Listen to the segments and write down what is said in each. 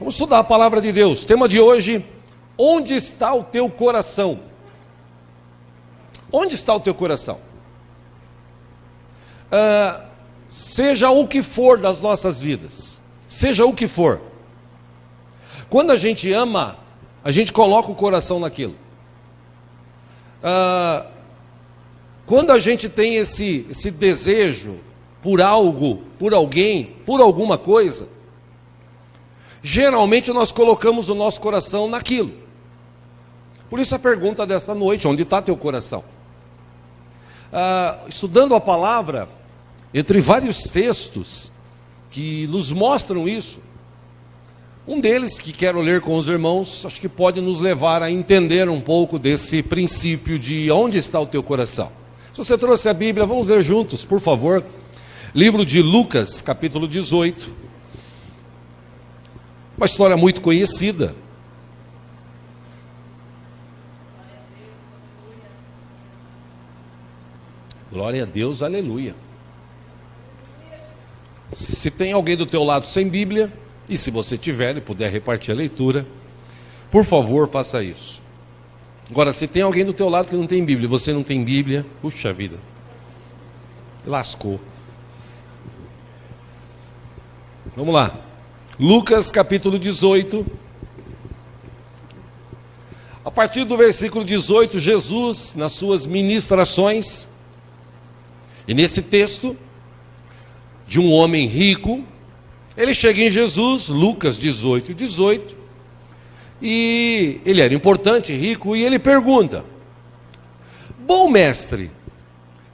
Vamos estudar a palavra de Deus. Tema de hoje: onde está o teu coração? Onde está o teu coração? Seja o que for das nossas vidas, seja o que for. Quando a gente ama, a gente coloca o coração naquilo. Quando a gente tem esse desejo por algo, por alguém, por alguma coisa, geralmente nós colocamos o nosso coração naquilo. Por isso a pergunta desta noite: onde está teu coração? Estudando a palavra, entre vários textos que nos mostram isso, um deles que quero ler com os irmãos, acho que pode nos levar a entender um pouco desse princípio de onde está o teu coração. Se você trouxe a Bíblia, vamos ler juntos, por favor. Livro de Lucas, capítulo 18. Uma história muito conhecida. Glória a Deus, aleluia. Se tem alguém do teu lado sem Bíblia, e se você tiver e puder repartir a leitura, por favor, faça isso. Agora, se tem alguém do teu lado que não tem Bíblia e você não tem Bíblia, puxa vida, lascou. Vamos lá. Lucas capítulo 18. A partir do versículo 18, Jesus, nas suas ministrações, e nesse texto de um homem rico, ele chega em Jesus, Lucas 18, e ele era importante, rico, e ele pergunta: bom mestre,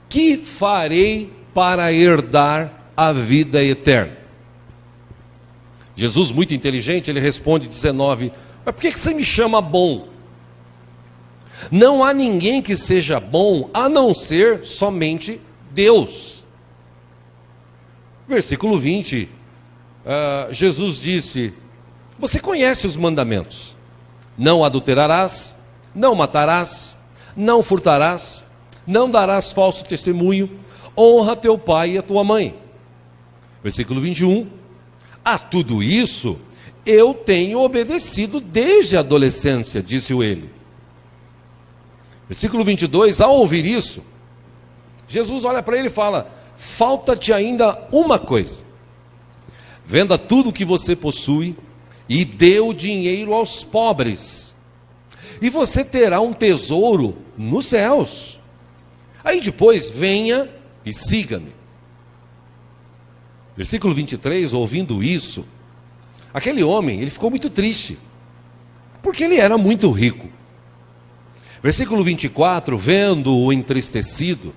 que farei para herdar a vida eterna? Jesus, muito inteligente, ele responde 19: mas por que você me chama bom? Não há ninguém que seja bom a não ser somente Deus. Versículo 20, Jesus disse: você conhece os mandamentos: não adulterarás, não matarás, não furtarás, não darás falso testemunho, honra teu pai e a tua mãe. Versículo 21, a tudo isso eu tenho obedecido desde a adolescência, disse ele. Versículo 22, ao ouvir isso, Jesus olha para ele e fala: falta-te ainda uma coisa. Venda tudo o que você possui e dê o dinheiro aos pobres, e você terá um tesouro nos céus. Aí depois venha e siga-me. Versículo 23, ouvindo isso, aquele homem, ele ficou muito triste, porque ele era muito rico. Versículo 24, vendo-o entristecido,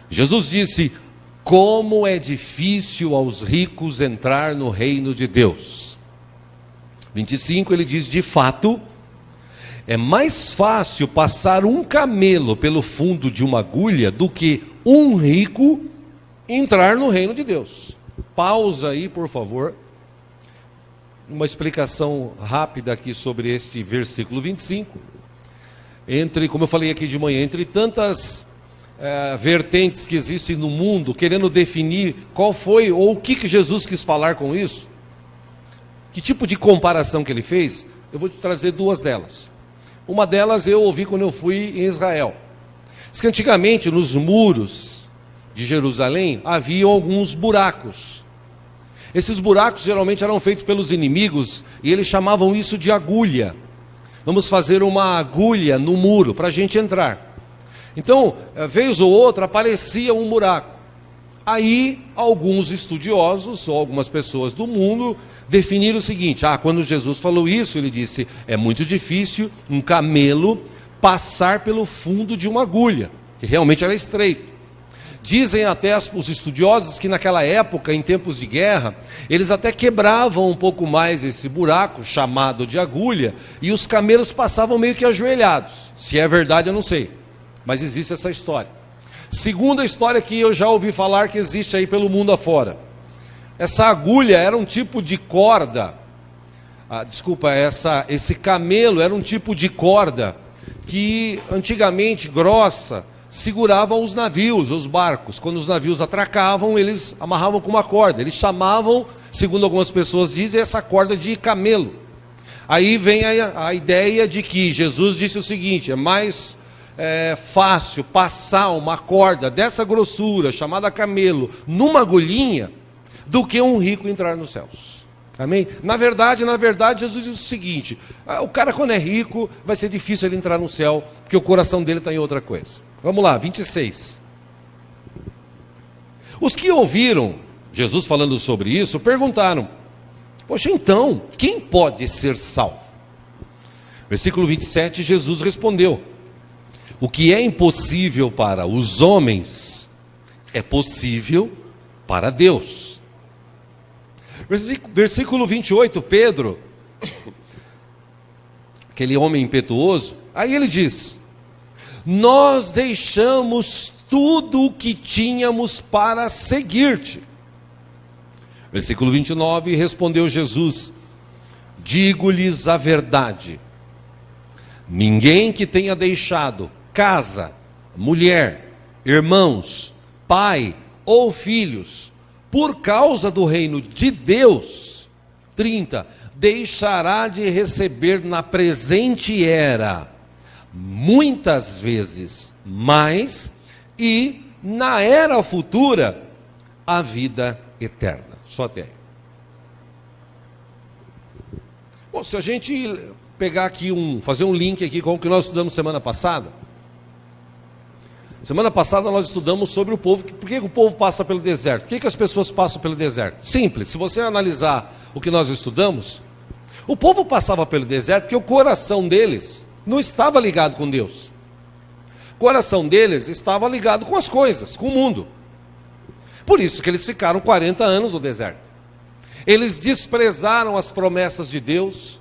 Jesus disse: como é difícil aos ricos entrar no reino de Deus. 25, ele diz: de fato, é mais fácil passar um camelo pelo fundo de uma agulha do que um rico entrar no reino de Deus. Pausa aí, por favor. Uma explicação rápida aqui sobre este versículo 25. Como eu falei aqui de manhã, entre tantas vertentes que existem no mundo, querendo definir qual foi ou o que Jesus quis falar com isso, que tipo de comparação que ele fez, eu vou te trazer duas delas. Uma delas eu ouvi quando eu fui em Israel. Diz que antigamente nos muros de Jerusalém haviam alguns buracos. Esses buracos geralmente eram feitos pelos inimigos e eles chamavam isso de agulha. Vamos fazer uma agulha no muro para a gente entrar. Então, vez ou outra, aparecia um buraco. Aí, alguns estudiosos, ou algumas pessoas do mundo, definiram o seguinte: quando Jesus falou isso, ele disse: é muito difícil um camelo passar pelo fundo de uma agulha, que realmente era estreito. Dizem até os estudiosos que naquela época, em tempos de guerra, eles até quebravam um pouco mais esse buraco, chamado de agulha, e os camelos passavam meio que ajoelhados. Se é verdade, eu não sei, mas existe essa história. Segunda história que eu já ouvi falar que existe aí pelo mundo afora. Essa agulha era um tipo de corda, esse camelo era um tipo de corda que antigamente, grossa, seguravam os navios, os barcos. Quando os navios atracavam, eles amarravam com uma corda. Eles chamavam Segundo algumas pessoas dizem, essa corda de camelo. Aí vem a ideia de que Jesus disse o seguinte: é mais fácil passar uma corda dessa grossura, chamada camelo, numa agulhinha, do que um rico entrar nos céus. Amém? Na verdade, Jesus diz o seguinte: o cara quando é rico, vai ser difícil ele entrar no céu, porque o coração dele está em outra coisa. Vamos lá, 26. Os que ouviram Jesus falando sobre isso, perguntaram: poxa, então, quem pode ser salvo? Versículo 27, Jesus respondeu: o que é impossível para os homens, é possível para Deus. Versículo 28, Pedro, aquele homem impetuoso, aí ele diz: nós deixamos tudo o que tínhamos para seguir-te. Versículo 29, respondeu Jesus: digo-lhes a verdade, ninguém que tenha deixado casa, mulher, irmãos, pai ou filhos, por causa do reino de Deus, 30, deixará de receber na presente era, muitas vezes mais, e na era futura, a vida eterna. Só até aí. Bom, se a gente pegar aqui fazer um link aqui com o que nós estudamos semana passada. Semana passada nós estudamos sobre o povo, por que o povo passa pelo deserto? Por que as pessoas passam pelo deserto? Simples, se você analisar o que nós estudamos, o povo passava pelo deserto porque o coração deles não estava ligado com Deus. O coração deles estava ligado com as coisas, com o mundo. Por isso que eles ficaram 40 anos no deserto. Eles desprezaram as promessas de Deus,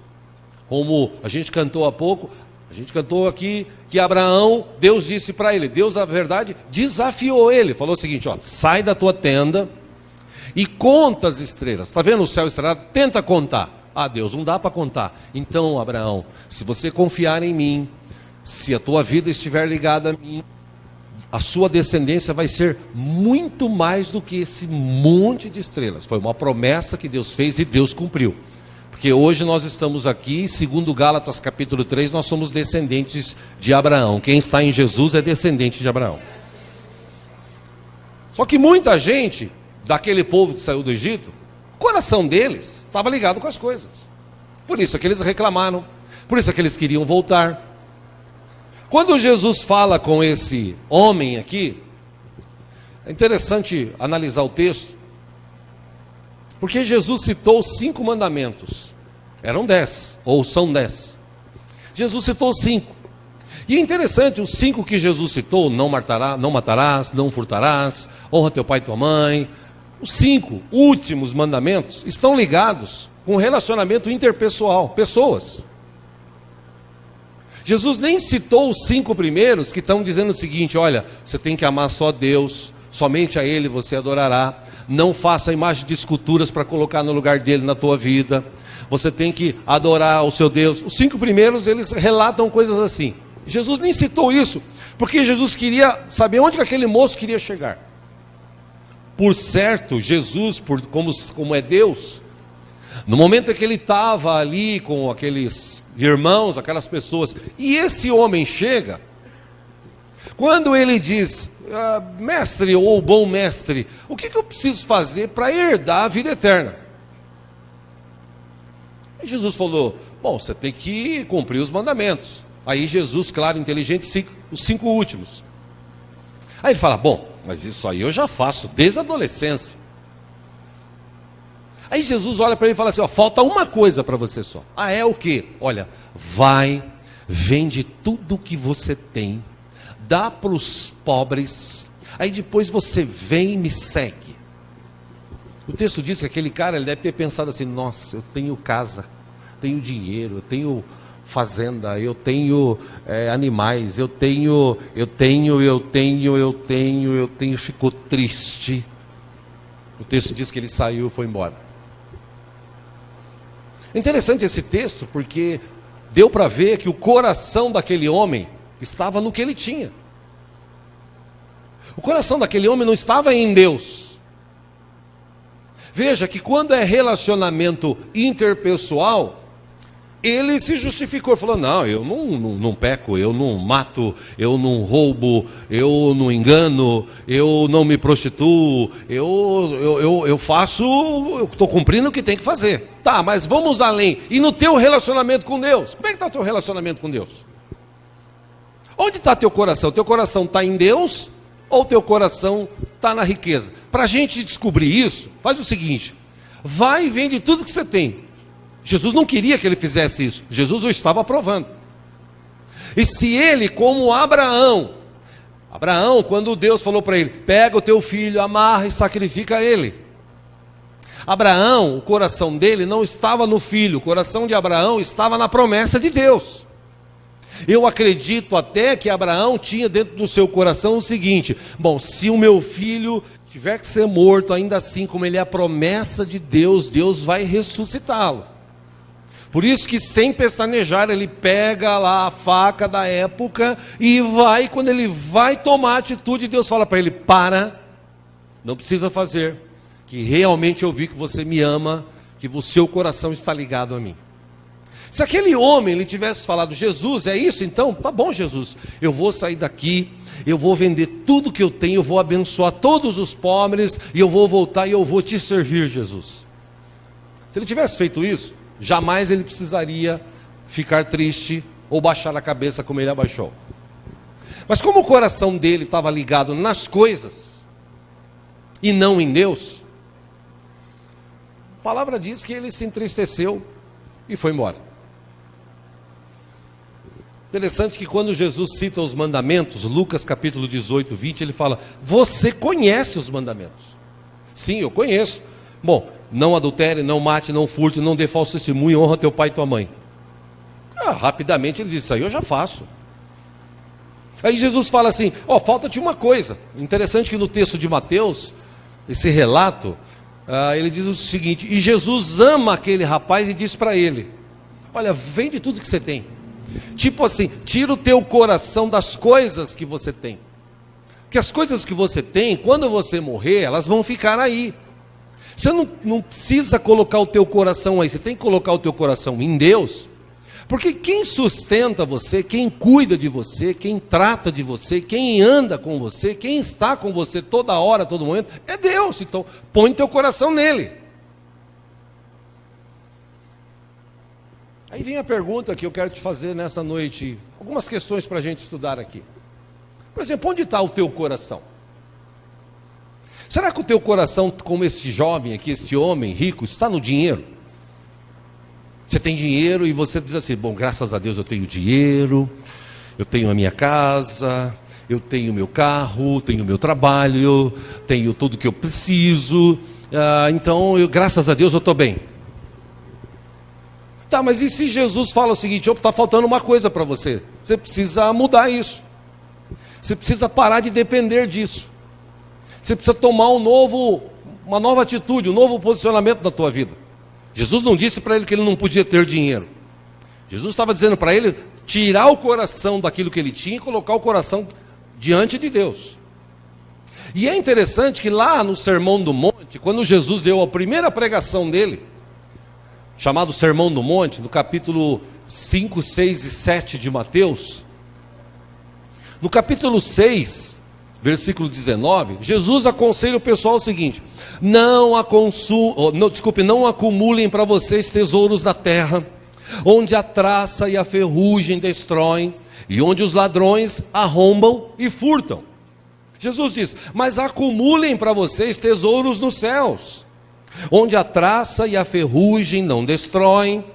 como a gente cantou há pouco. A gente cantou aqui que Abraão, Deus disse para ele, Deus, na verdade, desafiou ele. Falou o seguinte: ó, sai da tua tenda e conta as estrelas. Está vendo o céu estrelado? Tenta contar. Ah, Deus, não dá para contar. Então, Abraão, se você confiar em mim, se a tua vida estiver ligada a mim, a sua descendência vai ser muito mais do que esse monte de estrelas. Foi uma promessa que Deus fez e Deus cumpriu. Porque hoje nós estamos aqui, segundo Gálatas capítulo 3, nós somos descendentes de Abraão. Quem está em Jesus é descendente de Abraão. Só que muita gente, daquele povo que saiu do Egito, o coração deles estava ligado com as coisas. Por isso é que eles reclamaram, por isso é que eles queriam voltar. Quando Jesus fala com esse homem aqui, é interessante analisar o texto, porque Jesus citou 5 mandamentos. Eram 10, ou são 10. Jesus citou 5. E é interessante, os 5 que Jesus citou: não matarás, não furtarás, honra teu pai e tua mãe. Os 5 últimos mandamentos estão ligados com relacionamento interpessoal, pessoas. Jesus nem citou os 5 primeiros, que estão dizendo o seguinte: olha, você tem que amar só Deus, somente a Ele você adorará. Não faça imagem de esculturas para colocar no lugar dele na tua vida. Você tem que adorar o seu Deus. Os 5 primeiros, eles relatam coisas assim. Jesus nem citou isso, porque Jesus queria saber onde que aquele moço queria chegar. Por certo, Jesus, como é Deus, no momento em que ele estava ali com aqueles irmãos, aquelas pessoas, e esse homem chega, quando ele diz: mestre ou bom mestre, o que eu preciso fazer para herdar a vida eterna? E Jesus falou: bom, você tem que cumprir os mandamentos. Aí Jesus, claro, inteligente, os 5 últimos. Aí ele fala: bom, mas isso aí eu já faço desde a adolescência. Aí Jesus olha para ele e fala assim: ó, falta uma coisa para você só. Ah, é o quê? Olha, vai, vende tudo que você tem, dá para os pobres, aí depois você vem e me segue. O texto diz que aquele cara, ele deve ter pensado assim: nossa, eu tenho casa, tenho dinheiro, eu tenho fazenda, eu tenho animais, eu tenho, ficou triste. O texto diz que ele saiu e foi embora. Interessante esse texto, porque deu para ver que o coração daquele homem estava no que ele tinha. O coração daquele homem não estava em Deus. Veja que quando é relacionamento interpessoal, ele se justificou, falou, não, eu não peco, eu não mato, eu não roubo, eu não engano, eu não me prostituo, eu faço, eu estou cumprindo o que tem que fazer. Tá, mas vamos além. E no teu relacionamento com Deus? Como é que está o teu relacionamento com Deus? Onde está teu coração? Teu coração está em Deus ou teu coração está na riqueza? Para a gente descobrir isso, faz o seguinte, vai e vende tudo que você tem. Jesus não queria que ele fizesse isso, Jesus o estava aprovando. E se ele, como Abraão, quando Deus falou para ele, pega o teu filho, amarra e sacrifica ele. Abraão, o coração dele não estava no filho, o coração de Abraão estava na promessa de Deus. Eu acredito até que Abraão tinha dentro do seu coração o seguinte, bom, se o meu filho tiver que ser morto, ainda assim, como ele é a promessa de Deus, Deus vai ressuscitá-lo. Por isso que sem pestanejar, ele pega lá a faca da época e vai, quando ele vai tomar atitude, Deus fala para ele, para, não precisa fazer, que realmente eu vi que você me ama, que o seu coração está ligado a mim. Se aquele homem ele tivesse falado, Jesus, é isso então? Tá bom, Jesus, eu vou sair daqui, eu vou vender tudo que eu tenho, eu vou abençoar todos os pobres, e eu vou voltar e eu vou te servir, Jesus. Se ele tivesse feito isso, jamais ele precisaria ficar triste ou baixar a cabeça como ele abaixou. Mas como o coração dele estava ligado nas coisas e não em Deus, a palavra diz que ele se entristeceu e foi embora. Interessante que quando Jesus cita os mandamentos, Lucas capítulo 18, 20, ele fala, você conhece os mandamentos. Sim, eu conheço. Bom, não adultere, não mate, não furte, não dê falso testemunho, honra teu pai e tua mãe. Rapidamente ele diz, isso aí eu já faço. Aí Jesus fala assim, falta-te uma coisa. Interessante que no texto de Mateus, esse relato, ele diz o seguinte, e Jesus ama aquele rapaz e diz para ele, olha, vende tudo que você tem. Tipo assim, tira o teu coração das coisas que você tem. Porque as coisas que você tem, quando você morrer, elas vão ficar aí. Você não precisa colocar o teu coração aí, você tem que colocar o teu coração em Deus, porque quem sustenta você, quem cuida de você, quem trata de você, quem anda com você, quem está com você toda hora, todo momento, é Deus. Então, põe teu coração nele. Aí vem a pergunta que eu quero te fazer nessa noite, algumas questões para a gente estudar aqui. Por exemplo, onde está o teu coração? Será que o teu coração, como este jovem aqui, este homem rico, está no dinheiro? Você tem dinheiro e você diz assim, bom, graças a Deus eu tenho dinheiro, eu tenho a minha casa, eu tenho o meu carro, tenho o meu trabalho, tenho tudo que eu preciso, então, graças a Deus eu estou bem. Tá, mas e se Jesus fala o seguinte, está faltando uma coisa para você, você precisa mudar isso, você precisa parar de depender disso. Você precisa tomar uma nova atitude, um novo posicionamento na tua vida. Jesus não disse para ele que ele não podia ter dinheiro. Jesus estava dizendo para ele tirar o coração daquilo que ele tinha e colocar o coração diante de Deus. E é interessante que lá no Sermão do Monte, quando Jesus deu a primeira pregação dele, chamado Sermão do Monte, no capítulo 5, 6 e 7 de Mateus, no capítulo 6... versículo 19, Jesus aconselha o pessoal o seguinte, não acumulem para vocês tesouros da terra, onde a traça e a ferrugem destroem, e onde os ladrões arrombam e furtam. Jesus diz, mas acumulem para vocês tesouros nos céus, onde a traça e a ferrugem não destroem,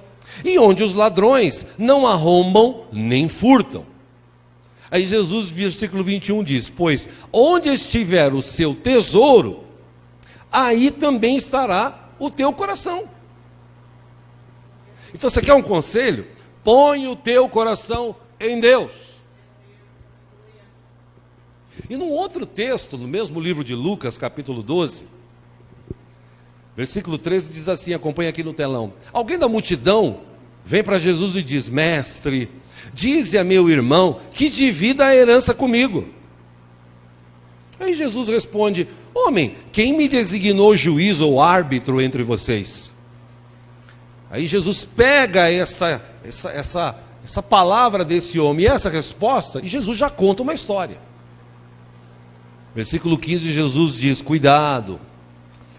e onde os ladrões não arrombam nem furtam. Aí Jesus, versículo 21 diz, pois onde estiver o seu tesouro, aí também estará o teu coração. Então você quer um conselho? Põe o teu coração em Deus. E num outro texto, no mesmo livro de Lucas, capítulo 12, versículo 13 diz assim, acompanha aqui no telão. Alguém da multidão vem para Jesus e diz, mestre, dize a meu irmão que divida a herança comigo. Aí Jesus responde, homem, quem me designou juiz ou árbitro entre vocês? Aí Jesus pega essa palavra desse homem e essa resposta, e Jesus já conta uma história. Versículo 15, Jesus diz: cuidado,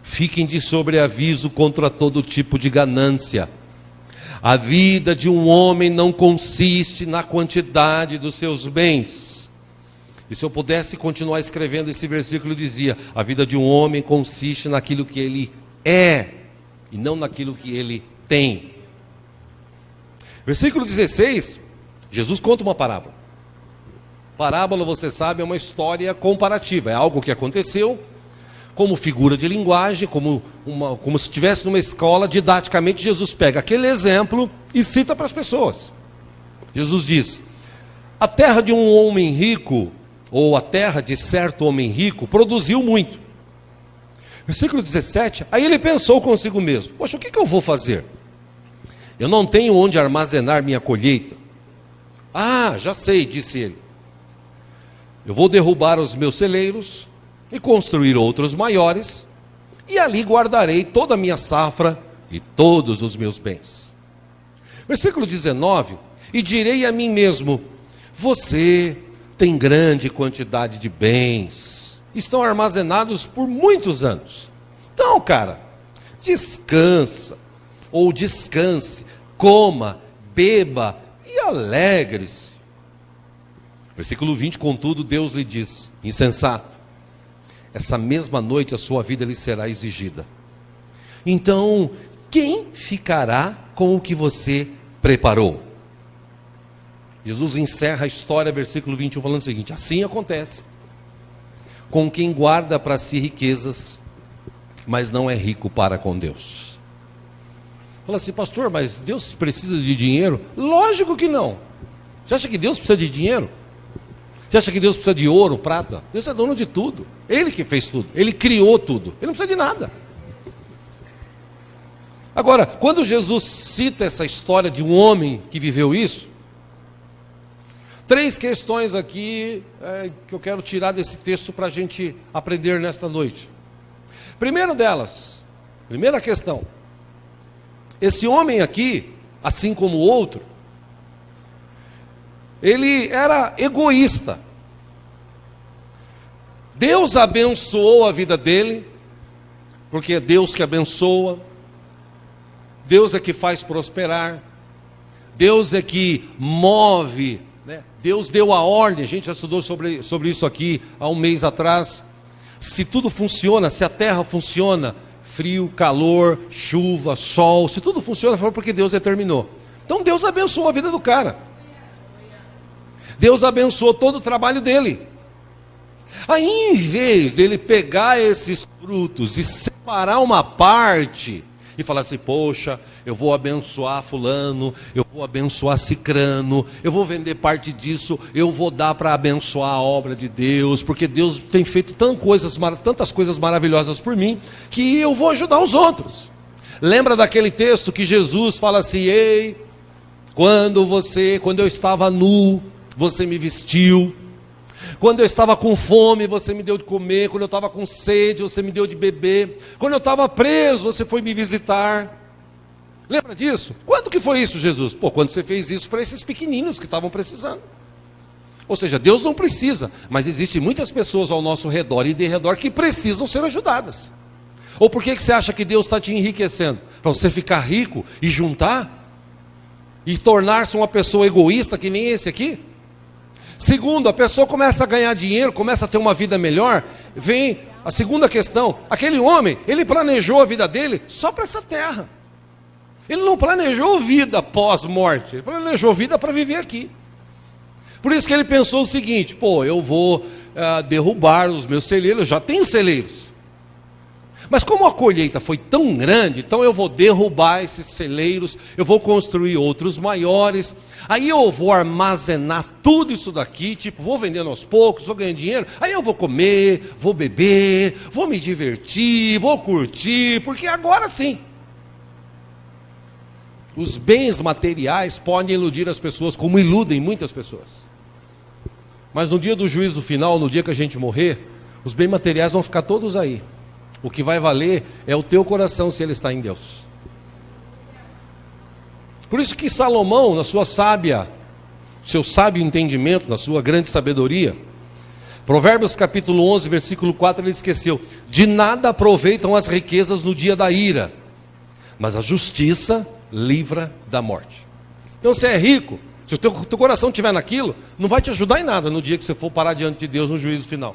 fiquem de sobreaviso contra todo tipo de ganância. A vida de um homem não consiste na quantidade dos seus bens. E se eu pudesse continuar escrevendo esse versículo, dizia: a vida de um homem consiste naquilo que ele é, e não naquilo que ele tem. Versículo 16, Jesus conta uma parábola. Parábola, você sabe, é uma história comparativa, é algo que aconteceu, como figura de linguagem, como se estivesse numa escola. Didaticamente, Jesus pega aquele exemplo e cita para as pessoas. Jesus diz: a terra de um homem rico, ou a terra de certo homem rico, produziu muito. Versículo 17, aí ele pensou consigo mesmo: poxa, o que eu vou fazer? Eu não tenho onde armazenar minha colheita. Ah, já sei, disse ele. Eu vou derrubar os meus celeiros e construir outros maiores, e ali guardarei toda a minha safra e todos os meus bens. Versículo 19, e direi a mim mesmo: você tem grande quantidade de bens, estão armazenados por muitos anos. Então, cara, descansa, ou descanse, coma, beba e alegre-se. Versículo 20, contudo, Deus lhe diz: insensato, essa mesma noite a sua vida lhe será exigida. Então, quem ficará com o que você preparou? Jesus encerra a história, versículo 21, falando o seguinte: assim acontece com quem guarda para si riquezas, mas não é rico para com Deus. Fala assim: pastor, mas Deus precisa de dinheiro? Lógico que não. Você acha que Deus precisa de dinheiro? Você acha que Deus precisa de ouro, prata? Deus é dono de tudo. Ele que fez tudo. Ele criou tudo. Ele não precisa de nada. Agora, quando Jesus cita essa história de um homem que viveu isso, 3 questões aqui que eu quero tirar desse texto para a gente aprender nesta noite. Primeira delas, primeira questão: esse homem aqui, assim como o outro, ele era egoísta. Deus abençoou a vida dele, porque é Deus que abençoa, Deus é que faz prosperar, Deus é que move, né? Deus deu a ordem. A gente já estudou sobre isso aqui há um mês atrás. Se tudo funciona, se a terra funciona, frio, calor, chuva, sol, se tudo funciona, foi porque Deus determinou. Então Deus abençoou a vida do cara. Deus abençoou todo o trabalho dele. Aí, em vez dele pegar esses frutos e separar uma parte e falar assim: poxa, eu vou abençoar fulano, eu vou abençoar cicrano, eu vou vender parte disso, eu vou dar para abençoar a obra de Deus, porque Deus tem feito tantas coisas maravilhosas por mim, que eu vou ajudar os outros. Lembra daquele texto que Jesus fala assim: ei, quando eu estava nu, você me vestiu. Quando eu estava com fome, você me deu de comer. Quando eu estava com sede, você me deu de beber. Quando eu estava preso, você foi me visitar. Lembra disso? Quando que foi isso, Jesus? Quando você fez isso para esses pequeninos que estavam precisando. Ou seja, Deus não precisa, mas existem muitas pessoas ao nosso redor e de redor que precisam ser ajudadas. Ou por que você acha que Deus está te enriquecendo? Para você ficar rico e juntar? E tornar-se uma pessoa egoísta que nem esse aqui? Segundo, a pessoa começa a ganhar dinheiro, começa a ter uma vida melhor. Vem a segunda questão: aquele homem, ele planejou a vida dele só para essa terra. Ele não planejou vida pós-morte, ele planejou vida para viver aqui. Por isso que ele pensou o seguinte: eu vou derrubar os meus celeiros, eu já tenho celeiros. Mas como a colheita foi tão grande, então eu vou derrubar esses celeiros, eu vou construir outros maiores, aí eu vou armazenar tudo isso daqui, vou vendendo aos poucos, vou ganhando dinheiro, aí eu vou comer, vou beber, vou me divertir, vou curtir, porque agora sim. Os bens materiais podem iludir as pessoas, como iludem muitas pessoas. Mas no dia do juízo final, no dia que a gente morrer, Os bens materiais vão ficar todos aí. O que vai valer é o teu coração, se ele está em Deus. Por isso que Salomão, na sua seu sábio entendimento, na sua grande sabedoria, Provérbios capítulo 11, versículo 4, ele esqueceu: de nada aproveitam as riquezas no dia da ira, mas a justiça livra da morte. Então você é rico, se o teu coração estiver naquilo, não vai te ajudar em nada no dia que você for parar diante de Deus no juízo final.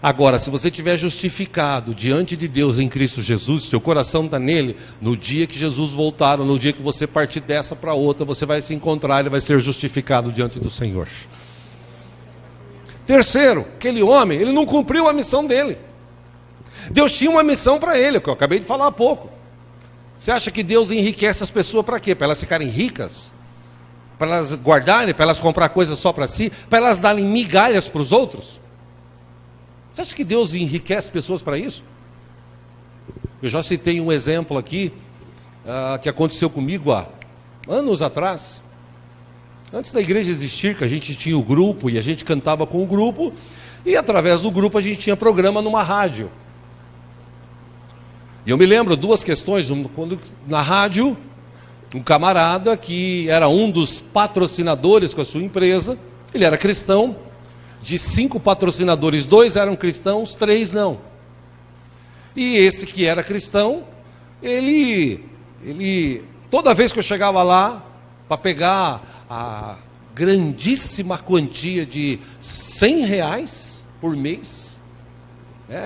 Agora, se você estiver justificado diante de Deus em Cristo Jesus, seu coração está nele, no dia que Jesus voltar, ou no dia que você partir dessa para outra, você vai se encontrar e vai ser justificado diante do Senhor. Terceiro, aquele homem, ele não cumpriu a missão dele. Deus tinha uma missão para ele, que eu acabei de falar há pouco. Você acha que Deus enriquece as pessoas para quê? Para elas ficarem ricas? Para elas guardarem? Para elas comprar coisas só para si? Para elas darem migalhas para os outros? Você acha que Deus enriquece pessoas para isso? Eu já citei um exemplo aqui, que aconteceu comigo há anos atrás. Antes da igreja existir, que a gente tinha o grupo e a gente cantava com o grupo, e através do grupo a gente tinha programa numa rádio. E eu me lembro duas questões. Quando na rádio, um camarada que era um dos patrocinadores com a sua empresa, ele era cristão. De 5 patrocinadores, 2 eram cristãos, 3 não. E esse que era cristão, ele toda vez que eu chegava lá para pegar a grandíssima quantia de R$100 por mês,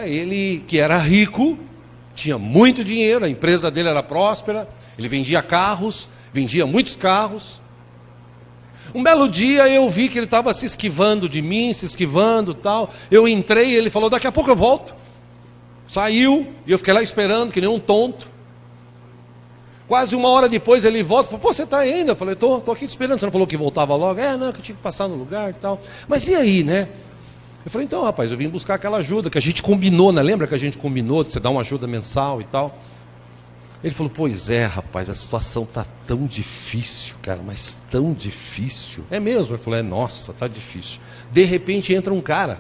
ele que era rico, tinha muito dinheiro, a empresa dele era próspera, ele vendia carros, vendia muitos carros. Um belo dia eu vi que ele estava se esquivando de mim, se esquivando e tal. Eu entrei e ele falou: daqui a pouco eu volto. Saiu e eu fiquei lá esperando, que nem um tonto. Quase 1 hora depois ele volta e falou: pô, você está aí ainda? Eu falei: tô aqui te esperando. Você não falou que voltava logo? Não, que eu tive que passar no lugar e tal. Mas e aí, né? Eu falei: então, rapaz, eu vim buscar aquela ajuda que a gente combinou, né? Lembra que a gente combinou de você dar uma ajuda mensal e tal? Ele falou: pois é, rapaz, a situação está tão difícil, cara, mas tão difícil. É mesmo? Ele falou: nossa, está difícil. De repente entra um cara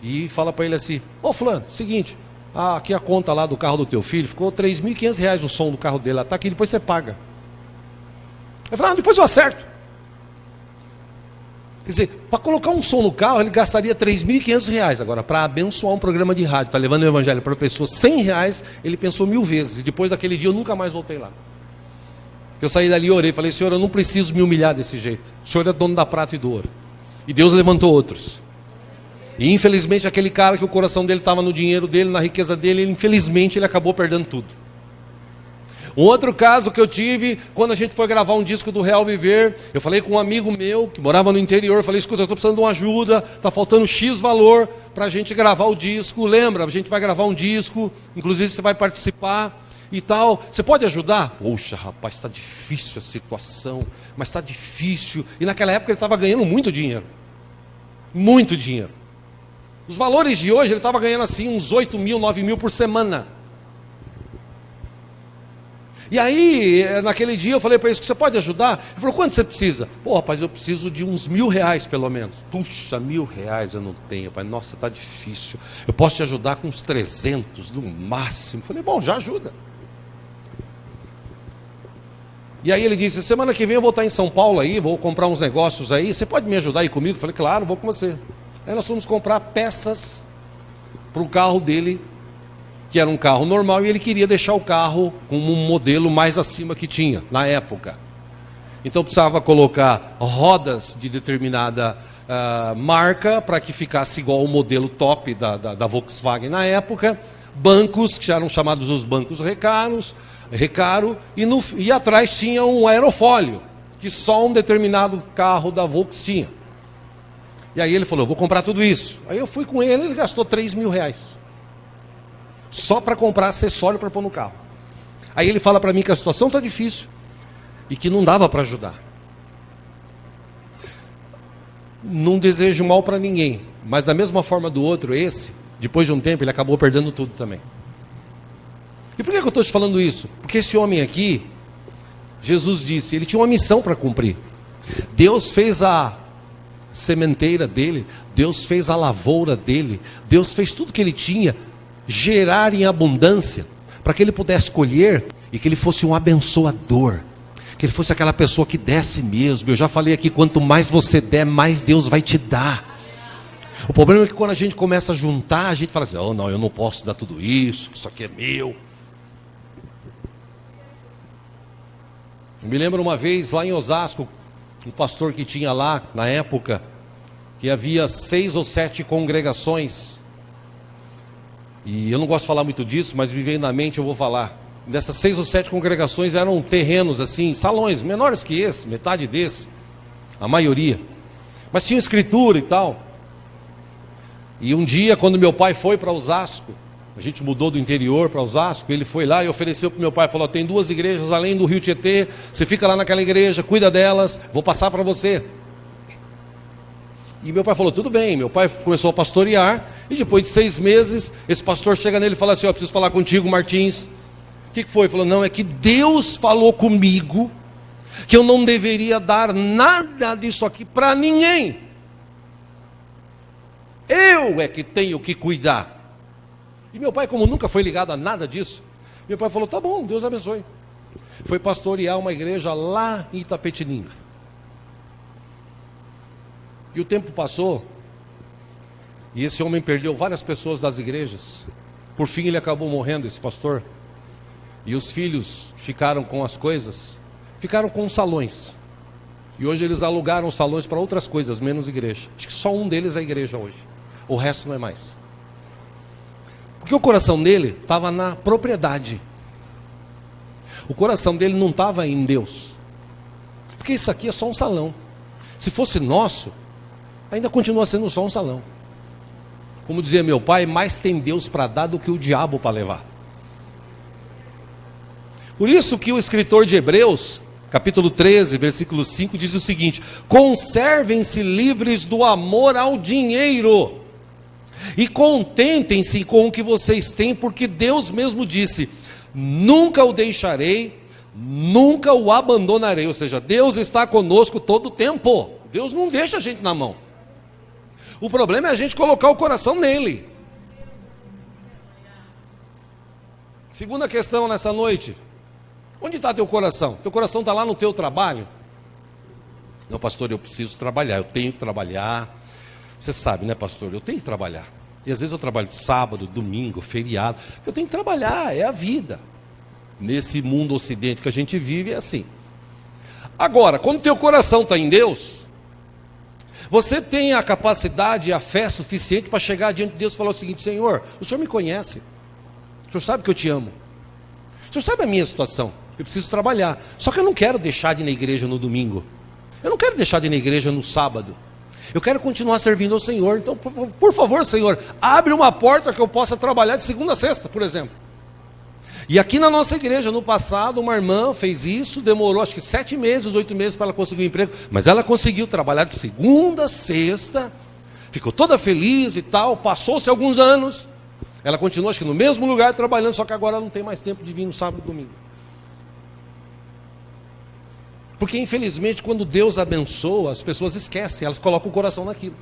e fala para ele assim: ô fulano, seguinte, aqui a conta lá do carro do teu filho, ficou R$3.500 o som do carro dele, está aqui, depois você paga. Eu falei: depois eu acerto. Quer dizer, para colocar um som no carro, ele gastaria R$3.500. Agora, para abençoar um programa de rádio, está levando o evangelho para a pessoa, R$100, ele pensou 1000 vezes. E depois daquele dia eu nunca mais voltei lá. Eu saí dali e orei, falei: Senhor, eu não preciso me humilhar desse jeito. O Senhor é dono da prata e do ouro. E Deus levantou outros. E infelizmente aquele cara que o coração dele estava no dinheiro dele, na riqueza dele, infelizmente ele acabou perdendo tudo. Um outro caso que eu tive, quando a gente foi gravar um disco do Real Viver, eu falei com um amigo meu, que morava no interior, eu falei: escuta, eu estou precisando de uma ajuda, está faltando X valor para a gente gravar o disco, lembra, a gente vai gravar um disco, inclusive você vai participar e tal, você pode ajudar? Poxa, rapaz, está difícil a situação, mas está difícil, e naquela época ele estava ganhando muito dinheiro, os valores de hoje ele estava ganhando assim uns 8 mil, 9 mil por semana. E aí, naquele dia eu falei para ele: você pode ajudar? Ele falou: quanto você precisa? Pô, rapaz, eu preciso de uns R$1.000 pelo menos. Puxa, R$1.000 eu não tenho, pai. Nossa, está difícil. Eu posso te ajudar com uns 300 no máximo. Eu falei: bom, já ajuda. E aí ele disse: semana que vem eu vou estar em São Paulo aí, vou comprar uns negócios aí, você pode me ajudar aí comigo? Eu falei: claro, vou com você. Aí nós fomos comprar peças para o carro dele, que era um carro normal, e ele queria deixar o carro com um modelo mais acima que tinha, na época. Então precisava colocar rodas de determinada marca, para que ficasse igual o modelo top da Volkswagen na época, bancos, que já eram chamados os bancos Recaro, e atrás tinha um aerofólio, que só um determinado carro da Volkswagen tinha. E aí ele falou: eu vou comprar tudo isso. Aí eu fui com ele gastou R$3.000. Só para comprar acessório para pôr no carro. Aí ele fala para mim que a situação está difícil e que não dava para ajudar. Não desejo mal para ninguém, mas da mesma forma do outro, depois de um tempo, ele acabou perdendo tudo também. E por que eu estou te falando isso? Porque esse homem aqui, Jesus disse, ele tinha uma missão para cumprir. Deus fez a sementeira dele, Deus fez a lavoura dele, Deus fez tudo que ele tinha gerar em abundância, para que ele pudesse colher e que ele fosse um abençoador, que ele fosse aquela pessoa que desse mesmo. Eu já falei aqui, quanto mais você der, mais Deus vai te dar. O problema é que quando a gente começa a juntar, a gente fala assim, oh não, eu não posso dar tudo isso aqui é meu. Eu me lembro uma vez lá em Osasco, um pastor que tinha lá, na época, que havia 6 ou 7 congregações, e eu não gosto de falar muito disso, mas me veio na mente, eu vou falar. Dessas 6 ou 7 congregações eram terrenos assim, salões menores que esse, metade desse, a maioria, mas tinha escritura e tal. E um dia, quando meu pai foi para Osasco, a gente mudou do interior para Osasco, ele foi lá e ofereceu para o meu pai, falou, tem 2 igrejas além do Rio Tietê, você fica lá naquela igreja, cuida delas, vou passar para você. E meu pai falou, tudo bem. Meu pai começou a pastorear, e depois de 6 meses, esse pastor chega nele e fala assim, preciso falar contigo, Martins. O que foi? Ele falou, não, é que Deus falou comigo, que eu não deveria dar nada disso aqui para ninguém. Eu é que tenho que cuidar. E meu pai, como nunca foi ligado a nada disso, meu pai falou, tá bom, Deus abençoe. Foi pastorear uma igreja lá em Itapetininga. E o tempo passou, e esse homem perdeu várias pessoas das igrejas. Por fim ele acabou morrendo, esse pastor. E os filhos ficaram com as coisas, ficaram com os salões. E hoje eles alugaram os salões para outras coisas, menos igreja. Acho que só um deles é igreja hoje. O resto não é mais. Porque o coração dele estava na propriedade. O coração dele não estava em Deus. Porque isso aqui é só um salão. Se fosse nosso, ainda continua sendo só um salão. Como dizia meu pai, mais tem Deus para dar do que o diabo para levar. Por isso que o escritor de Hebreus, capítulo 13, versículo 5, diz o seguinte: conservem-se livres do amor ao dinheiro, e contentem-se com o que vocês têm, porque Deus mesmo disse, nunca o deixarei, nunca o abandonarei. Ou seja, Deus está conosco todo o tempo. Deus não deixa a gente na mão. O problema é a gente colocar o coração nele. Segunda questão nessa noite: onde está teu coração? Teu coração está lá no teu trabalho? Não, pastor, eu preciso trabalhar, eu tenho que trabalhar. Você sabe, né, pastor? Eu tenho que trabalhar. E às vezes eu trabalho de sábado, domingo, feriado. Eu tenho que trabalhar, é a vida. Nesse mundo ocidente que a gente vive é assim. Agora, quando teu coração está em Deus, você tem a capacidade e a fé suficiente para chegar diante de Deus e falar o seguinte: Senhor, o Senhor me conhece. O Senhor sabe que eu te amo. O Senhor sabe a minha situação. Eu preciso trabalhar. Só que eu não quero deixar de ir na igreja no domingo. Eu não quero deixar de ir na igreja no sábado. Eu quero continuar servindo ao Senhor. Então, por favor, Senhor, abre uma porta que eu possa trabalhar de segunda a sexta, por exemplo. E aqui na nossa igreja, no passado, uma irmã fez isso, demorou acho que 7 meses, 8 meses para ela conseguir um emprego, mas ela conseguiu trabalhar de segunda a sexta, ficou toda feliz e tal. Passou-se alguns anos, ela continuou acho que no mesmo lugar trabalhando, só que agora ela não tem mais tempo de vir no sábado e domingo. Porque infelizmente quando Deus abençoa, as pessoas esquecem, elas colocam o coração naquilo.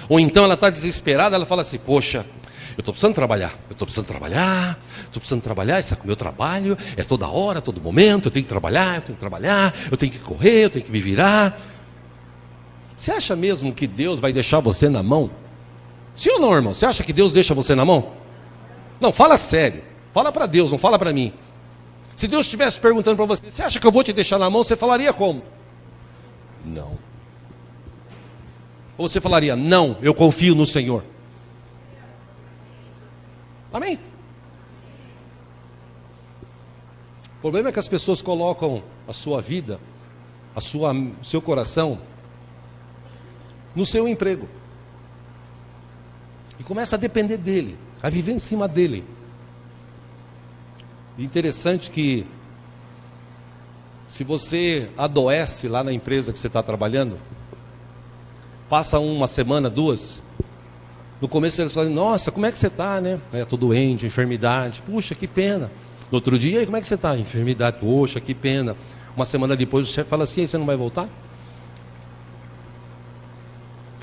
Ou então ela está desesperada, ela fala assim: poxa, eu estou precisando trabalhar, esse é o meu trabalho, é toda hora, todo momento, eu tenho que trabalhar, eu tenho que correr, eu tenho que me virar. Você acha mesmo que Deus vai deixar você na mão? Sim ou não, irmão? Você acha que Deus deixa você na mão? Não, fala sério, fala para Deus, não fala para mim. Se Deus estivesse perguntando para você: você acha que eu vou te deixar na mão? Você falaria como? Não. Ou você falaria: não, eu confio no Senhor. Amém? O problema é que as pessoas colocam a sua vida, o seu coração no seu emprego. E começa a depender dele, a viver em cima dele. Interessante que, se você adoece lá na empresa que você está trabalhando, passa uma semana, 2, no começo eles falam: nossa, como é que você está, né? Estou doente, enfermidade, puxa, que pena. No outro dia, como é que você está? Enfermidade, poxa, que pena. Uma semana depois o chefe fala assim: você não vai voltar?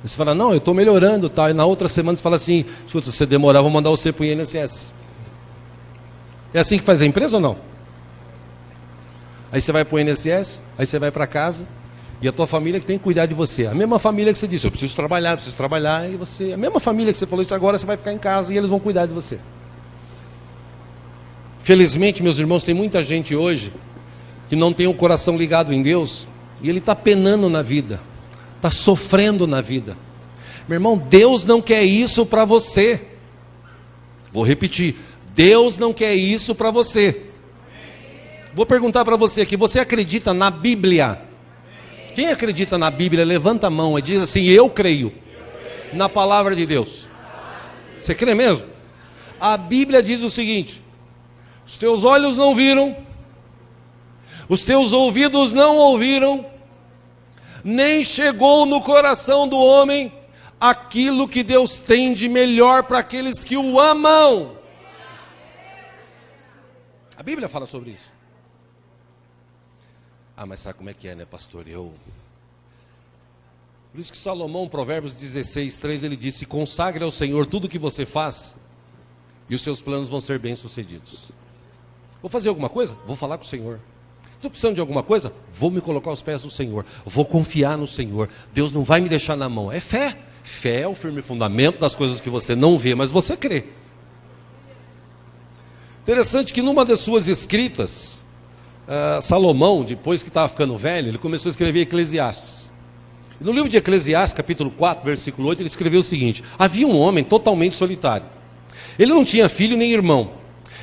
Você fala, não, eu estou melhorando, tal. E na outra semana você fala assim, escuta, se você demorar, vou mandar você para o INSS. É assim que faz a empresa ou não? Aí você vai para o INSS, aí você vai para casa, e a tua família que tem que cuidar de você. A mesma família que você disse, eu preciso trabalhar, e você... A mesma família que você falou isso agora, você vai ficar em casa e eles vão cuidar de você. Felizmente, meus irmãos, tem muita gente hoje que não tem o coração ligado em Deus, e ele está penando na vida, está sofrendo na vida. Meu irmão, Deus não quer isso para você. Vou repetir, Deus não quer isso para você. Vou perguntar para você aqui, você acredita na Bíblia? Quem acredita na Bíblia, levanta a mão e diz assim, eu creio na palavra de Deus. Você crê mesmo? A Bíblia diz o seguinte, os teus olhos não viram, os teus ouvidos não ouviram, nem chegou no coração do homem aquilo que Deus tem de melhor para aqueles que o amam. A Bíblia fala sobre isso. Ah, mas sabe como é que é, né, pastor? Por isso que Salomão, Provérbios 16, 3, ele disse, consagre ao Senhor tudo o que você faz, e os seus planos vão ser bem-sucedidos. Vou fazer alguma coisa? Vou falar com o Senhor. Estou precisando de alguma coisa? Vou me colocar aos pés do Senhor. Vou confiar no Senhor. Deus não vai me deixar na mão. É fé. Fé é o firme fundamento das coisas que você não vê, mas você crê. Interessante que numa das suas escritas, Salomão, depois que estava ficando velho, ele começou a escrever Eclesiastes. No livro de Eclesiastes, capítulo 4, versículo 8, ele escreveu o seguinte, havia um homem totalmente solitário. Ele não tinha filho nem irmão.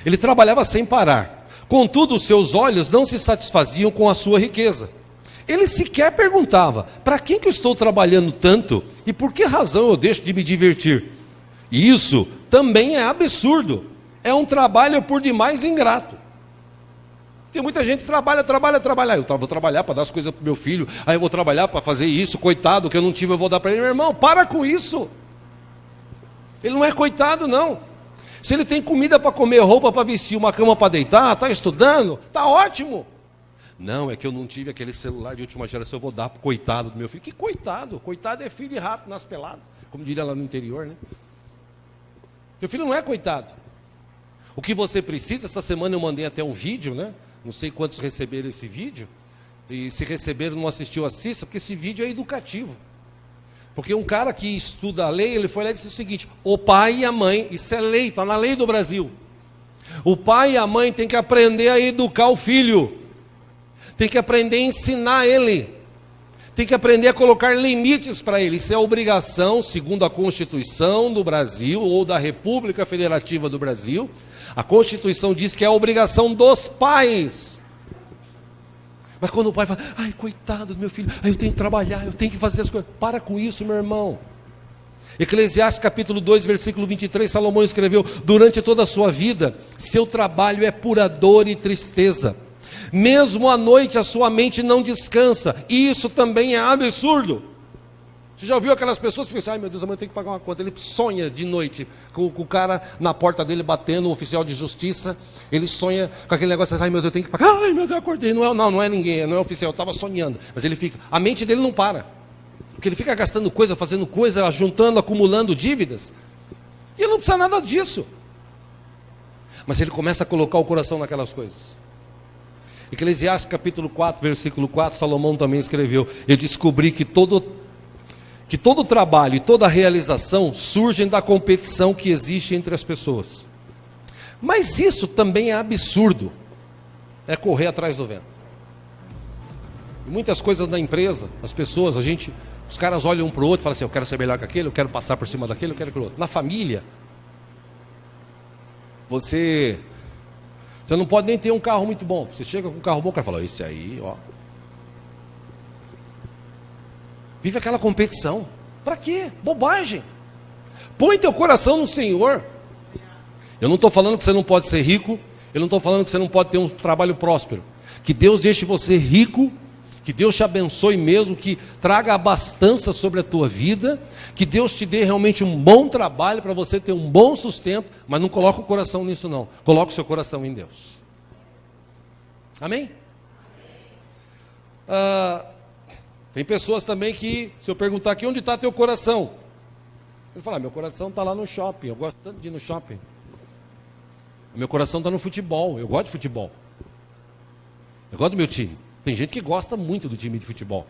Ele trabalhava sem parar. Contudo, os seus olhos não se satisfaziam com a sua riqueza. Ele sequer perguntava, para quem que eu estou trabalhando tanto e por que razão eu deixo de me divertir? E isso também é absurdo. É um trabalho por demais ingrato. Tem muita gente que trabalha. Eu vou trabalhar para dar as coisas para o meu filho, aí eu vou trabalhar para fazer isso, coitado, que eu não tive, eu vou dar para ele. Meu irmão, para com isso. Ele não é coitado, não. Se ele tem comida para comer, roupa para vestir, uma cama para deitar, está estudando, está ótimo. Não, é que eu não tive aquele celular de última geração, eu vou dar para o coitado do meu filho. Que coitado? Coitado é filho de rato nas peladas, como diria lá no interior, né? Meu filho não é coitado. O que você precisa, essa semana eu mandei até um vídeo, né? Não sei quantos receberam esse vídeo, e se receberam não assistiu, assista, porque esse vídeo é educativo. Porque um cara que estuda a lei, ele foi lá e disse o seguinte, o pai e a mãe, isso é lei, está na lei do Brasil. O pai e a mãe têm que aprender a educar o filho, tem que aprender a ensinar ele, tem que aprender a colocar limites para ele. Isso é obrigação, segundo a Constituição do Brasil, ou da República Federativa do Brasil. A Constituição diz que é a obrigação dos pais. Mas quando o pai fala, ai, coitado do meu filho, eu tenho que trabalhar, eu tenho que fazer as coisas. Para com isso, meu irmão. Eclesiastes capítulo 2, versículo 23, Salomão escreveu, durante toda a sua vida, seu trabalho é pura dor e tristeza. Mesmo à noite a sua mente não descansa. E isso também é absurdo. Você já ouviu aquelas pessoas que ficam assim, ai meu Deus, amanhã eu tenho que pagar uma conta. Ele sonha de noite com o cara na porta dele batendo, o oficial de justiça. Ele sonha com aquele negócio, ai meu Deus, eu tenho que pagar. Ai meu Deus, eu acordei. Não é ninguém, não é oficial, eu estava sonhando. Mas ele fica, a mente dele não para. Porque ele fica gastando coisa, fazendo coisa, juntando, acumulando dívidas. E ele não precisa nada disso. Mas ele começa a colocar o coração naquelas coisas. Eclesiastes capítulo 4, versículo 4, Salomão também escreveu, eu descobri que todo trabalho e toda realização surgem da competição que existe entre as pessoas. Mas isso também é absurdo, é correr atrás do vento. E muitas coisas na empresa, as pessoas, os caras olham um para o outro e falam assim, eu quero ser melhor que aquele, eu quero passar por cima daquele, eu quero aquele outro. Na família, você não pode nem ter um carro muito bom. Você chega com um carro bom, o cara fala, esse aí, ó. Vive aquela competição. Para quê? Bobagem. Põe teu coração no Senhor. Eu não estou falando que você não pode ser rico. Eu não estou falando que você não pode ter um trabalho próspero. Que Deus deixe você rico. Que Deus te abençoe mesmo. Que traga abastança sobre a tua vida. Que Deus te dê realmente um bom trabalho para você ter um bom sustento. Mas não coloque o coração nisso não. Coloque o seu coração em Deus. Amém? Tem pessoas também que, se eu perguntar aqui, onde está teu coração? Ele fala, meu coração está lá no shopping, eu gosto tanto de ir no shopping. Meu coração está no futebol, eu gosto de futebol. Eu gosto do meu time. Tem gente que gosta muito do time de futebol.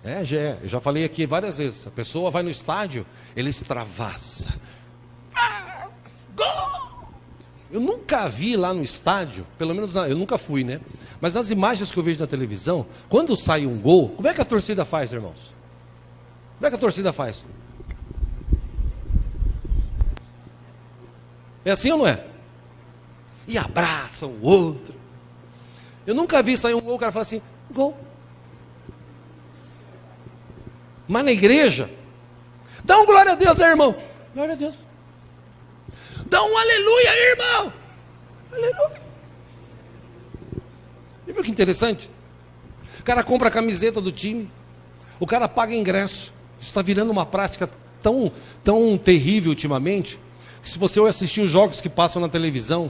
Eu já falei aqui várias vezes. A pessoa vai no estádio, ele extravasa. Gol! Eu nunca vi lá no estádio, pelo menos eu nunca fui, né? Mas nas imagens que eu vejo na televisão, quando sai um gol, como é que a torcida faz, irmãos? Como é que a torcida faz? É assim ou não é? E abraçam o outro. Eu nunca vi sair um gol, o cara fala assim, gol. Mas na igreja, dá um glória a Deus aí, irmão. Glória a Deus. Dá um aleluia, irmão. Aleluia. E viu que interessante? O cara compra a camiseta do time, o cara paga ingresso. Isso está virando uma prática tão terrível ultimamente, que se você assistir os jogos que passam na televisão,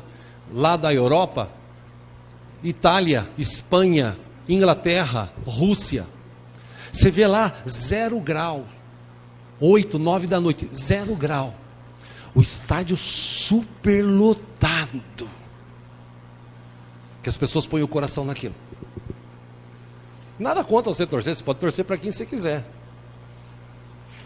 lá da Europa, Itália, Espanha, Inglaterra, Rússia, você vê lá 0 grau, 8, 9 da noite, 0 grau, o estádio superlotado, que as pessoas põem o coração naquilo. Nada contra você torcer, você pode torcer para quem você quiser.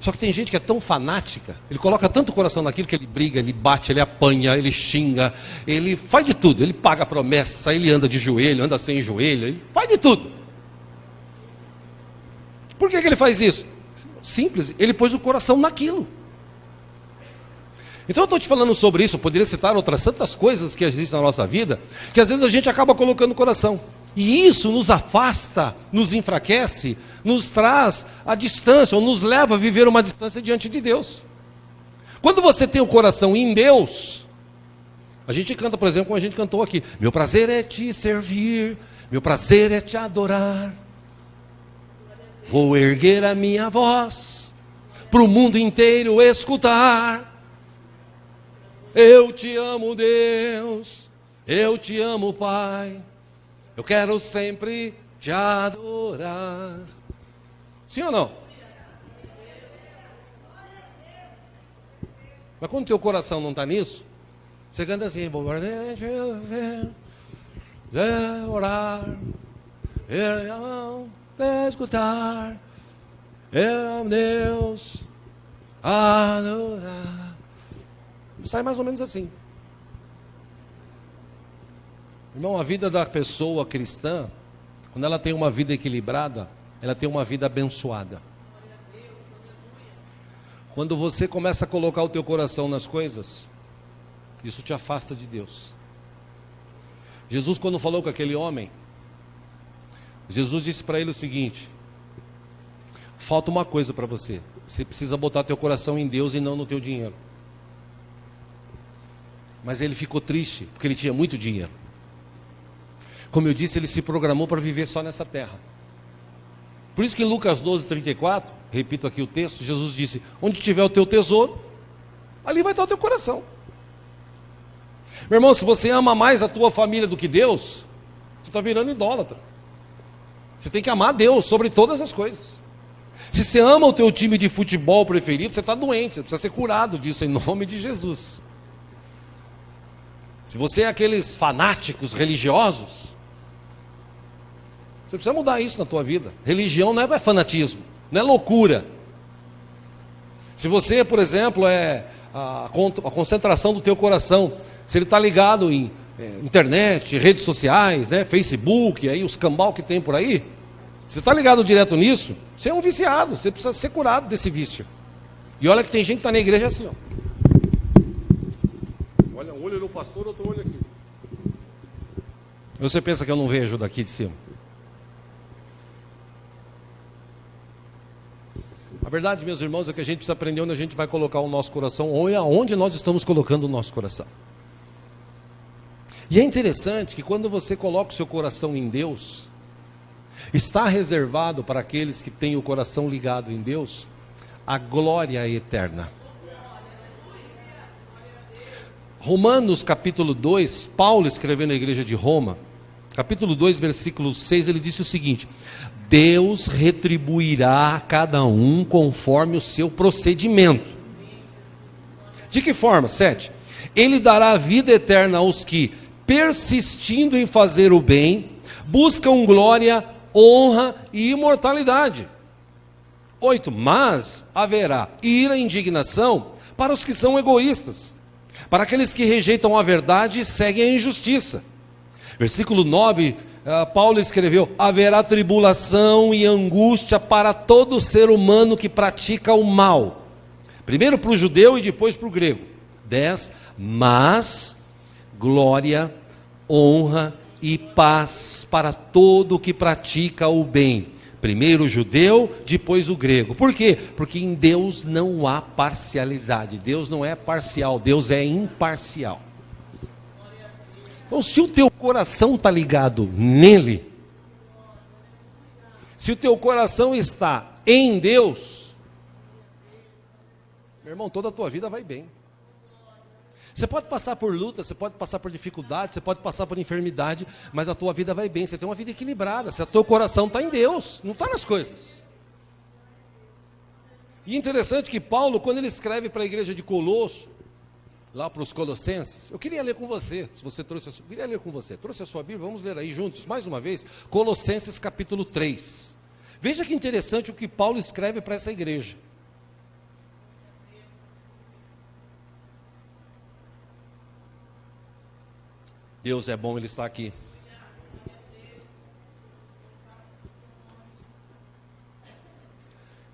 Só que tem gente que é tão fanática, ele coloca tanto o coração naquilo que ele briga, ele bate, ele apanha, ele xinga, ele faz de tudo, ele paga a promessa, ele anda de joelho, anda sem joelho, ele faz de tudo. Por que ele faz isso? Simples, ele pôs o coração naquilo. Então eu estou te falando sobre isso, eu poderia citar outras tantas coisas que existem na nossa vida, que às vezes a gente acaba colocando o coração. E isso nos afasta, nos enfraquece, nos traz a distância, ou nos leva a viver uma distância diante de Deus. Quando você tem o coração em Deus, a gente canta, por exemplo, como a gente cantou aqui, meu prazer é te servir, meu prazer é te adorar, vou erguer a minha voz, para o mundo inteiro escutar, eu te amo Deus, eu te amo Pai, eu quero sempre te adorar. Sim ou não? Mas quando teu coração não está nisso, você canta assim, vou orar, escutar, eu Deus, adorar. Sai mais ou menos assim. Irmão, a vida da pessoa cristã, quando ela tem uma vida equilibrada, ela tem uma vida abençoada. Quando você começa a colocar o teu coração nas coisas, isso te afasta de Deus. Jesus, quando falou com aquele homem, Jesus disse para ele o seguinte: falta uma coisa para você, você precisa botar teu coração em Deus e não no teu dinheiro. Mas ele ficou triste, porque ele tinha muito dinheiro. Como eu disse, ele se programou para viver só nessa terra. Por isso que em Lucas 12:34, repito aqui o texto, Jesus disse, onde tiver o teu tesouro, ali vai estar o teu coração. Meu irmão, se você ama mais a tua família do que Deus, você está virando idólatra. Você tem que amar Deus sobre todas as coisas. Se você ama o teu time de futebol preferido, você está doente, você precisa ser curado disso em nome de Jesus. Se você é aqueles fanáticos religiosos, você precisa mudar isso na tua vida. Religião não é fanatismo, não é loucura. Se você, por exemplo, é a concentração do teu coração, se ele está ligado em internet, redes sociais, né, Facebook, aí os cambal que tem por aí, você está ligado direto nisso, você é um viciado, você precisa ser curado desse vício. E olha que tem gente que está na igreja assim, ó. Olha, um olho no pastor, outro olho aqui. Você pensa que eu não vejo daqui de cima? A verdade, meus irmãos, é que a gente precisa aprender onde a gente vai colocar o nosso coração, ou aonde nós estamos colocando o nosso coração. E é interessante que quando você coloca o seu coração em Deus, está reservado para aqueles que têm o coração ligado em Deus, a glória eterna. Romanos capítulo 2, Paulo escrevendo à igreja de Roma, capítulo 2, versículo 6, ele disse o seguinte: Deus retribuirá a cada um conforme o seu procedimento. De que forma? 7. Ele dará a vida eterna aos que, persistindo em fazer o bem, buscam glória, honra e imortalidade. 8. Mas haverá ira e indignação para os que são egoístas, para aqueles que rejeitam a verdade e seguem a injustiça. Versículo 9, Paulo escreveu: haverá tribulação e angústia para todo ser humano que pratica o mal. Primeiro para o judeu e depois para o grego. 10. Mas glória, honra e paz para todo que pratica o bem. Primeiro o judeu, depois o grego. Por quê? Porque em Deus não há parcialidade. Deus não é parcial, Deus é imparcial. Então, se o teu coração está ligado nele, se o teu coração está em Deus, meu irmão, toda a tua vida vai bem. Você pode passar por luta, você pode passar por dificuldade, você pode passar por enfermidade, mas a tua vida vai bem, você tem uma vida equilibrada, se o teu coração está em Deus, não está nas coisas. E interessante que Paulo, quando ele escreve para a igreja de Colosso, lá para os Colossenses, eu queria ler com você, se você trouxe, eu queria ler com você, trouxe a sua Bíblia, vamos ler aí juntos, mais uma vez, Colossenses capítulo 3. Veja que interessante o que Paulo escreve para essa igreja. Deus é bom, Ele está aqui.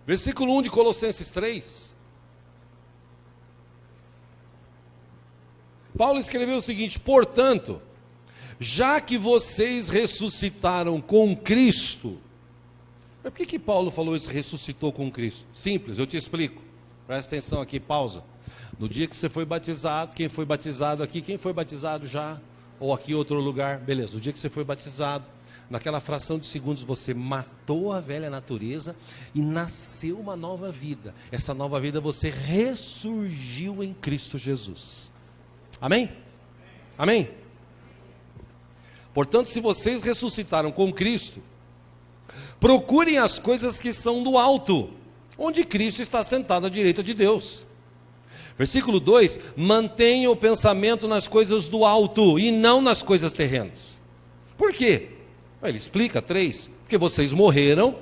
Versículo 1 de Colossenses 3. Paulo escreveu o seguinte: portanto, já que vocês ressuscitaram com Cristo. Mas por que Paulo falou isso, ressuscitou com Cristo? Simples, eu te explico. Presta atenção aqui, pausa. No dia que você foi batizado, quem foi batizado aqui, quem foi batizado já? Ou aqui outro lugar, beleza, o dia que você foi batizado, naquela fração de segundos você matou a velha natureza e nasceu uma nova vida. Essa nova vida você ressurgiu em Cristo Jesus. Amém? Amém? Portanto, se vocês ressuscitaram com Cristo, procurem as coisas que são do alto, onde Cristo está sentado à direita de Deus. Versículo 2, mantenha o pensamento nas coisas do alto e não nas coisas terrenas. Por quê? Ele explica, 3, porque vocês morreram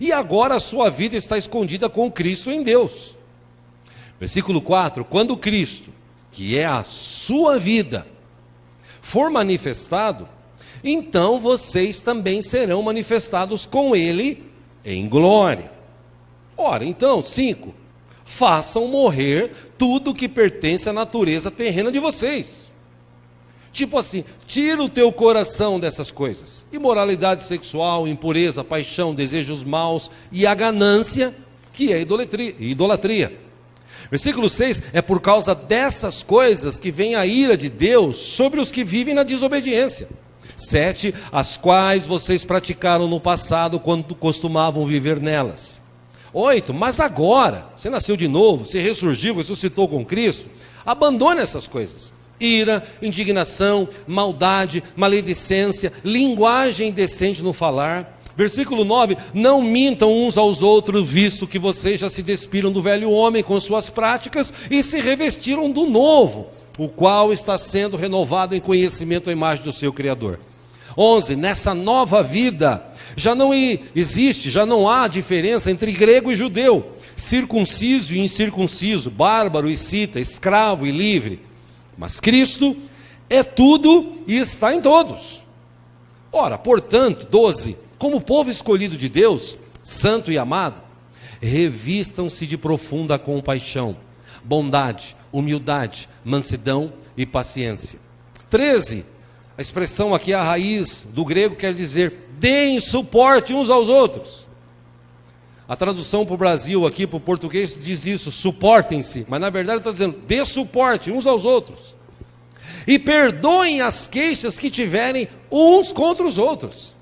e agora a sua vida está escondida com Cristo em Deus. Versículo 4, quando Cristo, que é a sua vida, for manifestado, então vocês também serão manifestados com Ele em glória. Ora, então, 5, façam morrer tudo que pertence à natureza terrena de vocês. Tipo assim, tira o teu coração dessas coisas: imoralidade sexual, impureza, paixão, desejos maus e a ganância, que é idolatria. Versículo 6, é por causa dessas coisas que vem a ira de Deus sobre os que vivem na desobediência. 7, as quais vocês praticaram no passado quando costumavam viver nelas. 8, mas agora, você nasceu de novo, você ressurgiu, ressuscitou com Cristo, abandone essas coisas: ira, indignação, maldade, maledicência, linguagem indecente no falar. Versículo 9, não mintam uns aos outros, visto que vocês já se despiram do velho homem com suas práticas e se revestiram do novo, o qual está sendo renovado em conhecimento à imagem do seu Criador. 11, nessa nova vida, já não existe, já não há diferença entre grego e judeu, circunciso e incircunciso, bárbaro e cita, escravo e livre, mas Cristo é tudo e está em todos. Ora, portanto, 12, como povo escolhido de Deus, santo e amado, revistam-se de profunda compaixão, bondade, humildade, mansidão e paciência. 13, a expressão aqui, a raiz do grego quer dizer: deem suporte uns aos outros. A tradução para o Brasil aqui, para o português, diz isso: suportem-se, mas na verdade está dizendo: dê suporte uns aos outros. E perdoem as queixas que tiverem uns contra os outros.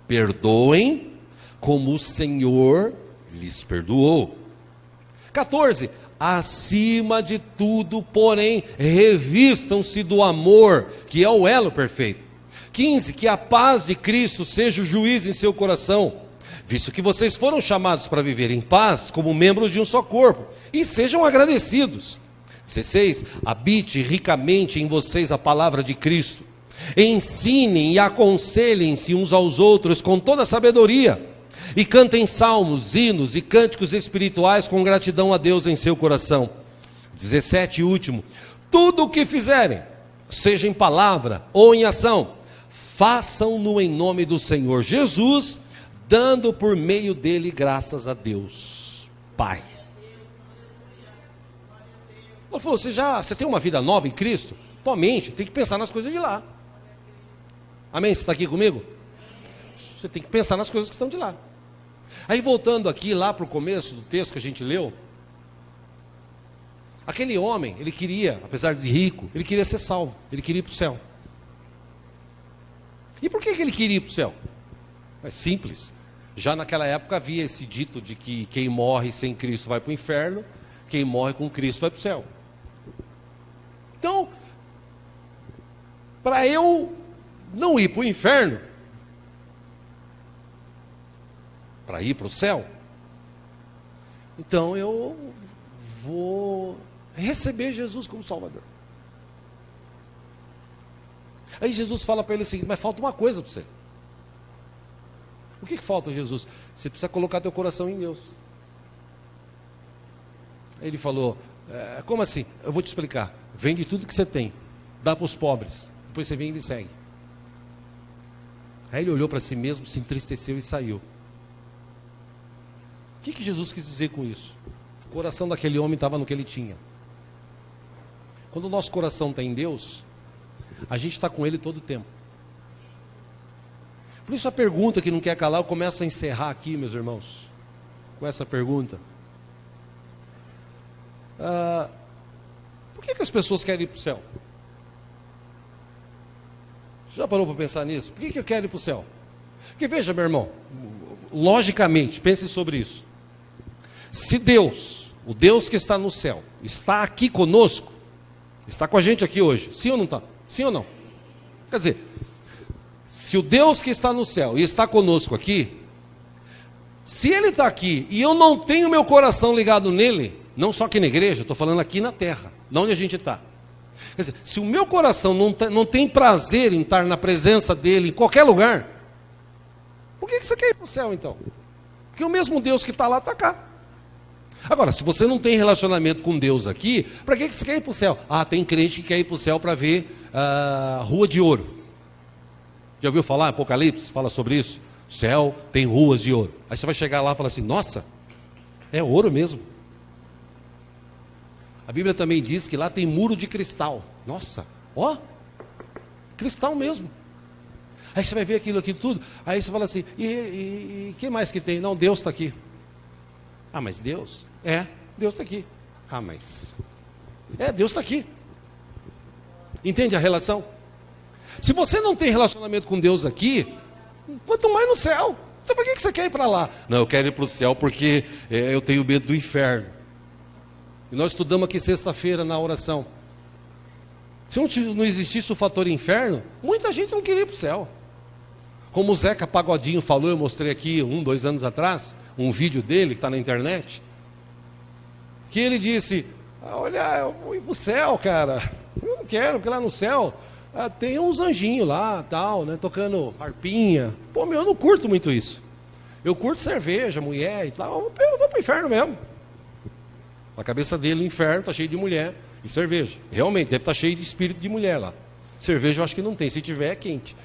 Perdoem como o Senhor lhes perdoou. 14, acima de tudo, porém, revistam-se do amor, que é o elo perfeito, 15, que a paz de Cristo seja o juiz em seu coração, visto que vocês foram chamados para viver em paz como membros de um só corpo, e sejam agradecidos. 16, habite ricamente em vocês a palavra de Cristo, ensinem e aconselhem-se uns aos outros com toda sabedoria, e cantem salmos, hinos e cânticos espirituais com gratidão a Deus em seu coração. 17 e último, tudo o que fizerem, seja em palavra ou em ação, façam-no em nome do Senhor Jesus, dando por meio dele graças a Deus Pai. Ele falou, você tem uma vida nova em Cristo? Tua mente tem que pensar nas coisas de lá. Amém? Você está aqui comigo? Você tem que pensar nas coisas que estão de lá. Aí voltando aqui lá para o começo do texto que a gente leu, aquele homem, ele queria, apesar de rico, ele queria ser salvo, ele queria ir para o céu. E por que ele queria ir para o céu? É simples. Já naquela época havia esse dito de que quem morre sem Cristo vai para o inferno, quem morre com Cristo vai para o céu. Então, para eu não ir para o inferno, para ir para o céu, então eu vou receber Jesus como Salvador. Aí Jesus fala para ele o seguinte, mas falta uma coisa para você. O que falta, Jesus? Você precisa colocar teu coração em Deus. Aí ele falou, como assim? Eu vou te explicar. Vende tudo que você tem, dá para os pobres, depois você vem e me segue. Aí ele olhou para si mesmo, se entristeceu e saiu. O que Jesus quis dizer com isso? O coração daquele homem estava no que ele tinha. Quando o nosso coração está em Deus, a gente está com Ele todo o tempo. Por isso a pergunta que não quer calar, eu começo a encerrar aqui, meus irmãos, com essa pergunta. Por que as pessoas querem ir para o céu? Já parou para pensar nisso? Por que eu quero ir para o céu? Porque veja, meu irmão, logicamente, pense sobre isso. Se Deus, o Deus que está no céu, está aqui conosco, está com a gente aqui hoje, sim ou não está? Sim ou não? Quer dizer, se o Deus que está no céu e está conosco aqui, se Ele está aqui e eu não tenho meu coração ligado nele, não só aqui na igreja, estou falando aqui na terra, não onde a gente está. Quer dizer, se o meu coração não tem prazer em estar na presença dele em qualquer lugar, por que você quer ir para o céu então? Porque o mesmo Deus que está lá está cá. Agora, se você não tem relacionamento com Deus aqui, para que você quer ir para o céu? Tem crente que quer ir para o céu para ver rua de ouro. Já ouviu falar? Apocalipse fala sobre isso. O céu tem ruas de ouro. Aí você vai chegar lá e falar assim, nossa, é ouro mesmo. A Bíblia também diz que lá tem muro de cristal. Nossa, cristal mesmo. Aí você vai ver aquilo tudo. Aí você fala assim, e que mais que tem? Não, Deus está aqui. Mas Deus? Deus está aqui. Mas... Deus está aqui. Entende a relação? Se você não tem relacionamento com Deus aqui, quanto mais no céu. Então por que você quer ir para lá? Não, eu quero ir para o céu porque eu tenho medo do inferno. E nós estudamos aqui sexta-feira na oração. Se não existisse o fator inferno, muita gente não queria ir para o céu. Como o Zeca Pagodinho falou, eu mostrei aqui 2 anos atrás, um vídeo dele que está na internet, que ele disse, olha, eu vou ir para o céu, cara, eu não quero, porque lá no céu tem uns anjinhos lá, tal, né, tocando harpinha. Eu não curto muito isso. Eu curto cerveja, mulher e tal, eu vou para o inferno mesmo. Na cabeça dele o inferno está cheio de mulher e cerveja. Realmente, deve estar cheio de espírito de mulher lá. Cerveja eu acho que não tem, se tiver é quente.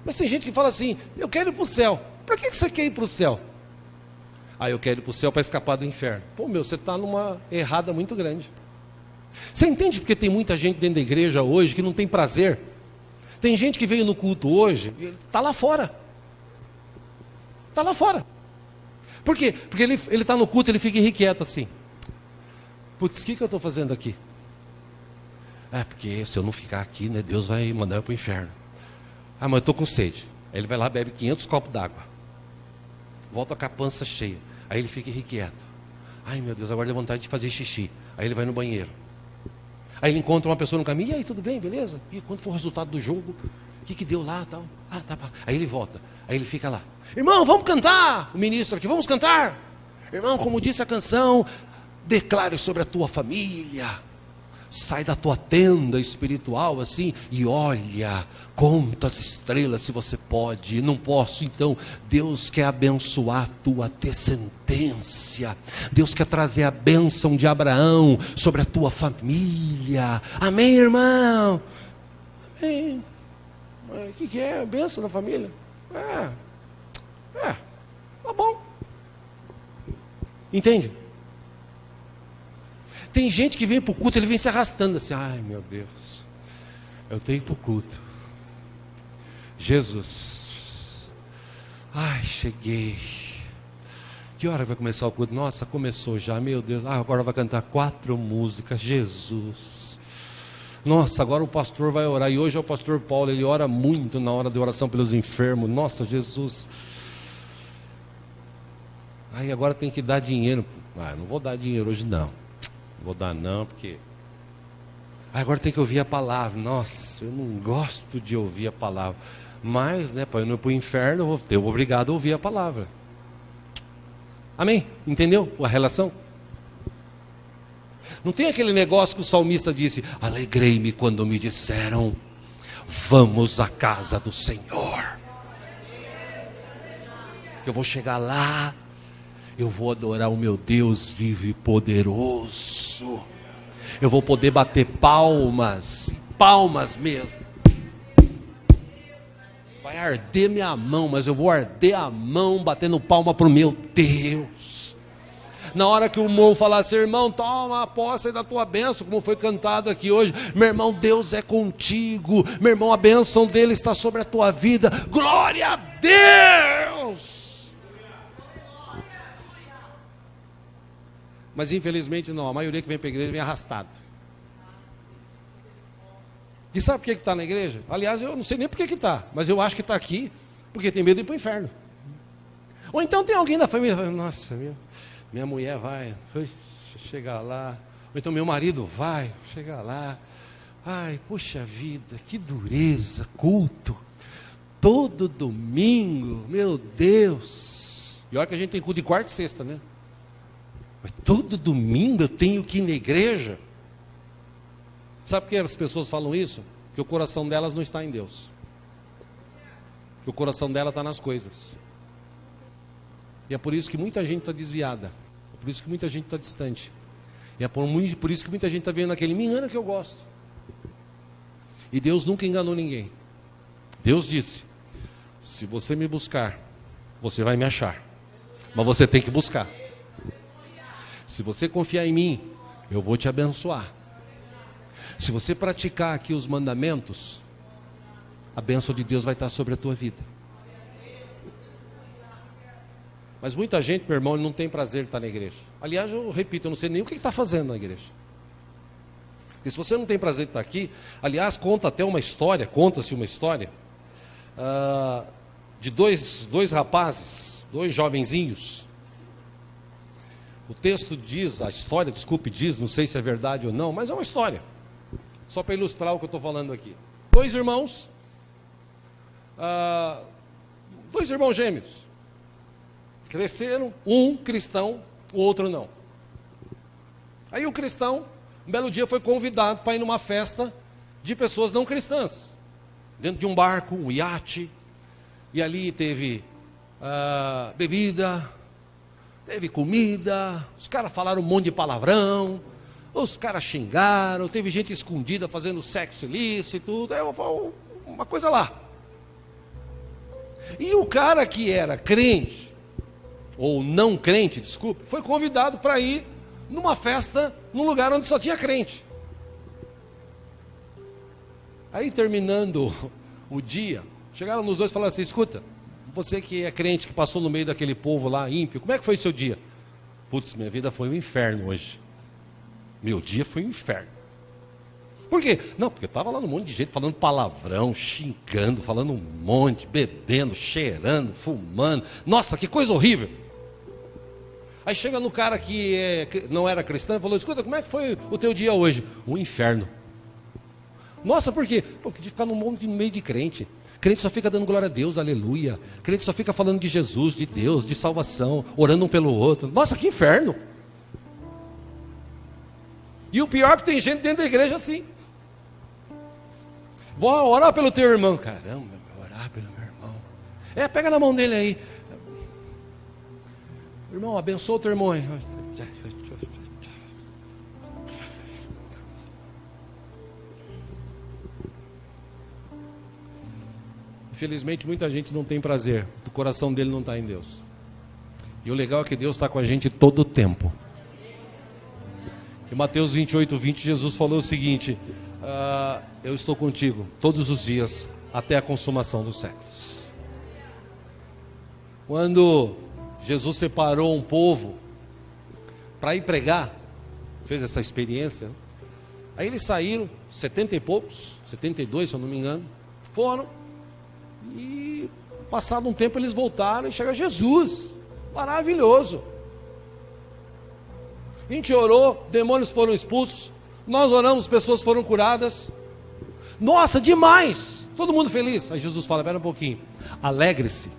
Mas tem gente que fala assim, eu quero ir para o céu. Para que você quer ir para o céu? Eu quero ir para o céu para escapar do inferno. Você está numa errada muito grande. Você entende porque tem muita gente dentro da igreja hoje que não tem prazer? Tem gente que veio no culto hoje, está lá fora. Está lá fora. Por quê? Porque ele está no culto, ele fica irrequieto assim. Putz, o que eu estou fazendo aqui? Porque se eu não ficar aqui, né, Deus vai mandar eu para o inferno. Mas eu estou com sede. Aí ele vai lá, bebe 500 copos d'água. Volta com a pança cheia. Aí ele fica irrequieto. Meu Deus, agora deu vontade de fazer xixi. Aí ele vai no banheiro. Aí ele encontra uma pessoa no caminho, e aí, tudo bem, beleza? E quando foi o resultado do jogo? O que deu lá, tal? Ah, tá. Aí ele volta, aí ele fica lá. Irmão, vamos cantar! O ministro aqui, vamos cantar! Irmão, como disse a canção, declare sobre a tua família. Sai da tua tenda espiritual assim e olha, conta as estrelas se você pode. Não posso, então Deus quer abençoar a tua descendência. Deus quer trazer a bênção de Abraão sobre a tua família. Amém, irmão? Amém. O que é a bênção da família? Tá bom. Entende? Tem gente que vem para o culto, ele vem se arrastando assim, ai meu Deus, eu tenho que ir para o culto. Jesus, ai, cheguei. Que hora vai começar o culto? Nossa, começou já, meu Deus. Agora vai cantar 4 músicas, Jesus. Nossa, agora o pastor vai orar. E hoje é o pastor Paulo, ele ora muito na hora de oração pelos enfermos. Nossa, Jesus. Aí agora tem que dar dinheiro. Não vou dar dinheiro hoje não. Vou dar não, porque... agora tem que ouvir a palavra. Nossa, eu não gosto de ouvir a palavra. Mas, para eu não ir para o inferno, eu vou ter obrigado a ouvir a palavra. Amém? Entendeu a relação? Não tem aquele negócio que o salmista disse: alegrei-me quando me disseram, vamos à casa do Senhor. Eu vou chegar lá, eu vou adorar o meu Deus vivo e poderoso. Eu vou poder bater palmas, palmas mesmo. Vai arder minha mão, mas eu vou arder a mão batendo palma para o meu Deus. Na hora que o irmão falar assim, irmão, toma a posse da tua bênção, como foi cantado aqui hoje, meu irmão, Deus é contigo, meu irmão, a bênção dele está sobre a tua vida, glória a Deus. Mas infelizmente não, a maioria que vem para a igreja vem arrastado. E sabe por que está na igreja? Aliás, eu não sei nem por que está, mas eu acho que está aqui porque tem medo de ir para o inferno. Ou então tem alguém da família que fala, nossa, minha mulher vai chegar lá. Ou então meu marido vai chegar lá. Ai, puxa vida, que dureza, culto. Todo domingo, meu Deus. E olha que a gente tem culto de quarta e sexta, né? Mas todo domingo eu tenho que ir na igreja. Sabe por que as pessoas falam isso? Que o coração delas não está em Deus. Que o coração dela está nas coisas. E é por isso que muita gente está desviada. É por isso que muita gente está distante. E é por isso que muita gente está vendo aquele, me engana que eu gosto. E Deus nunca enganou ninguém. Deus disse, se você me buscar, você vai me achar. Mas você tem que buscar. Se você confiar em mim, eu vou te abençoar. Se você praticar aqui os mandamentos, a bênção de Deus vai estar sobre a tua vida. Mas muita gente, meu irmão, não tem prazer de estar na igreja. Aliás, eu repito, eu não sei nem o que está fazendo na igreja. E se você não tem prazer de estar aqui, aliás, conta-se uma história de dois rapazes, 2 jovenzinhos. O texto diz, a história, diz, não sei se é verdade ou não, mas é uma história. Só para ilustrar o que eu estou falando aqui. 2 irmãos, 2 irmãos gêmeos. Cresceram, um cristão, o outro não. Aí o cristão, um belo dia foi convidado para ir numa festa de pessoas não cristãs. Dentro de um barco, um iate. E ali teve bebida, teve comida, os caras falaram um monte de palavrão, os caras xingaram, teve gente escondida fazendo sexo ilícito, uma coisa lá. E o cara que era crente, ou não crente, desculpe, foi convidado para ir numa festa, num lugar onde só tinha crente. Aí terminando o dia, chegaram nos dois e falaram assim, escuta, você que é crente, que passou no meio daquele povo lá, ímpio, como é que foi o seu dia? Putz, minha vida foi um inferno hoje. Meu dia foi um inferno. Por quê? Não, porque estava lá um monte de gente falando palavrão, xingando, falando um monte, bebendo, cheirando, fumando. Nossa, que coisa horrível. Aí chega no cara que não era cristão e falou: escuta, como é que foi o teu dia hoje? Um inferno. Nossa, por quê? Porque de ficar no meio de crente. Crente só fica dando glória a Deus, aleluia. Crente só fica falando de Jesus, de Deus, de salvação, orando um pelo outro. Nossa, que inferno. E o pior é que tem gente dentro da igreja assim. Vou orar pelo teu irmão. Caramba, orar pelo meu irmão. Pega na mão dele aí. Irmão, abençoa o teu irmão aí. Infelizmente muita gente não tem prazer. O coração dele não está em Deus. E o legal é que Deus está com a gente todo o tempo. Em Mateus 28:20, Jesus falou o seguinte: eu estou contigo todos os dias até a consumação dos séculos. Quando Jesus separou um povo para ir pregar, fez essa experiência, aí eles saíram, 70 e poucos, 72 se eu não me engano, foram, e passado um tempo eles voltaram e chega Jesus, maravilhoso. A gente orou, demônios foram expulsos, nós oramos, pessoas foram curadas. Nossa, demais! Todo mundo feliz. Aí Jesus fala: espera um pouquinho, alegre-se,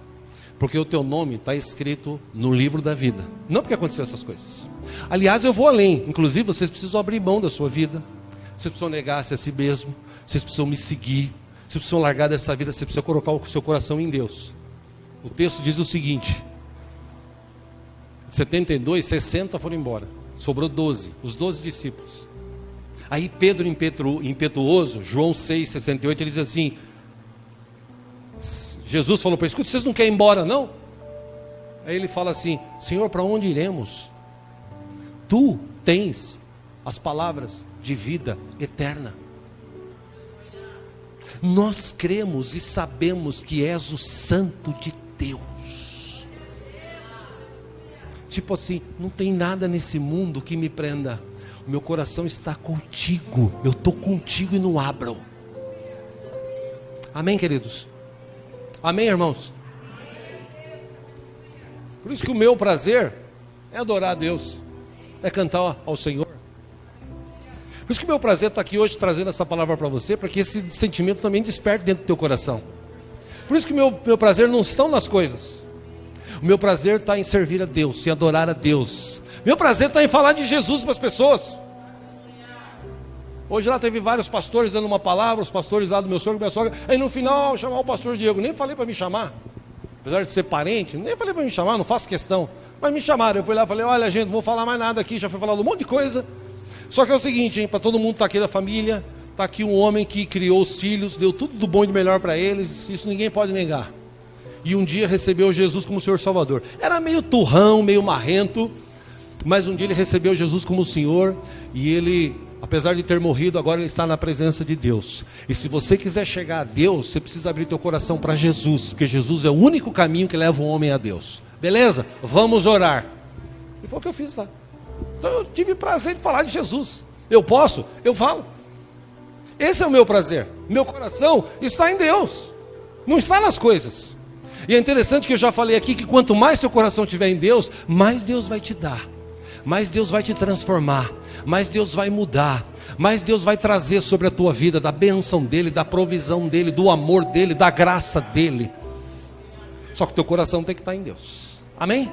porque o teu nome está escrito no livro da vida. Não porque aconteceu essas coisas. Aliás, eu vou além. Inclusive, vocês precisam abrir mão da sua vida. Vocês precisam negar-se a si mesmo. Vocês precisam me seguir. Vocês precisam largar dessa vida. Você precisa colocar o seu coração em Deus. O texto diz o seguinte: 72, 60 foram embora. Sobrou 12, os 12 discípulos. Aí Pedro, impetuoso, João 6,68, ele diz assim: Jesus falou para ele: escuta, vocês não querem ir embora não? Aí ele fala assim: Senhor, para onde iremos? Tu tens as palavras de vida eterna. Nós cremos e sabemos que és o Santo de Deus. Tipo assim, não tem nada nesse mundo que me prenda. O meu coração está contigo. Eu estou contigo e não abro. Amém, queridos? Amém, irmãos? Por isso que o meu prazer é adorar a Deus, é cantar ao Senhor. Por isso que o meu prazer está aqui hoje trazendo essa palavra para você, para que esse sentimento também desperte dentro do teu coração. Por isso que o meu prazer não está nas coisas. O meu prazer está em servir a Deus, em adorar a Deus. Meu prazer está em falar de Jesus para as pessoas. Hoje lá teve vários pastores dando uma palavra, os pastores lá do meu sogro e minha sogra. Aí no final chamar o pastor Diego, nem falei para me chamar. Apesar de ser parente, nem falei para me chamar, não faço questão. Mas me chamaram, eu fui lá e falei: olha gente, não vou falar mais nada aqui, já foi falado um monte de coisa. Só que é o seguinte, hein, para todo mundo que está aqui da família, está aqui um homem que criou os filhos, deu tudo do bom e do melhor para eles, isso ninguém pode negar. E um dia recebeu Jesus como Senhor Salvador. Era meio turrão, meio marrento, mas um dia ele recebeu Jesus como Senhor, e ele, apesar de ter morrido, agora ele está na presença de Deus. E se você quiser chegar a Deus, você precisa abrir teu coração para Jesus, porque Jesus é o único caminho que leva o homem a Deus. Beleza? Vamos orar. E foi o que eu fiz lá. Então eu tive prazer de falar de Jesus. Eu posso? Eu falo. Esse é o meu prazer. Meu coração está em Deus, não está nas coisas. E é interessante que eu já falei aqui que quanto mais teu coração estiver em Deus, mais Deus vai te dar, mais Deus vai te transformar, mais Deus vai mudar, mais Deus vai trazer sobre a tua vida da bênção dEle, da provisão dEle, do amor dEle, da graça dEle. Só que teu coração tem que estar em Deus. Amém?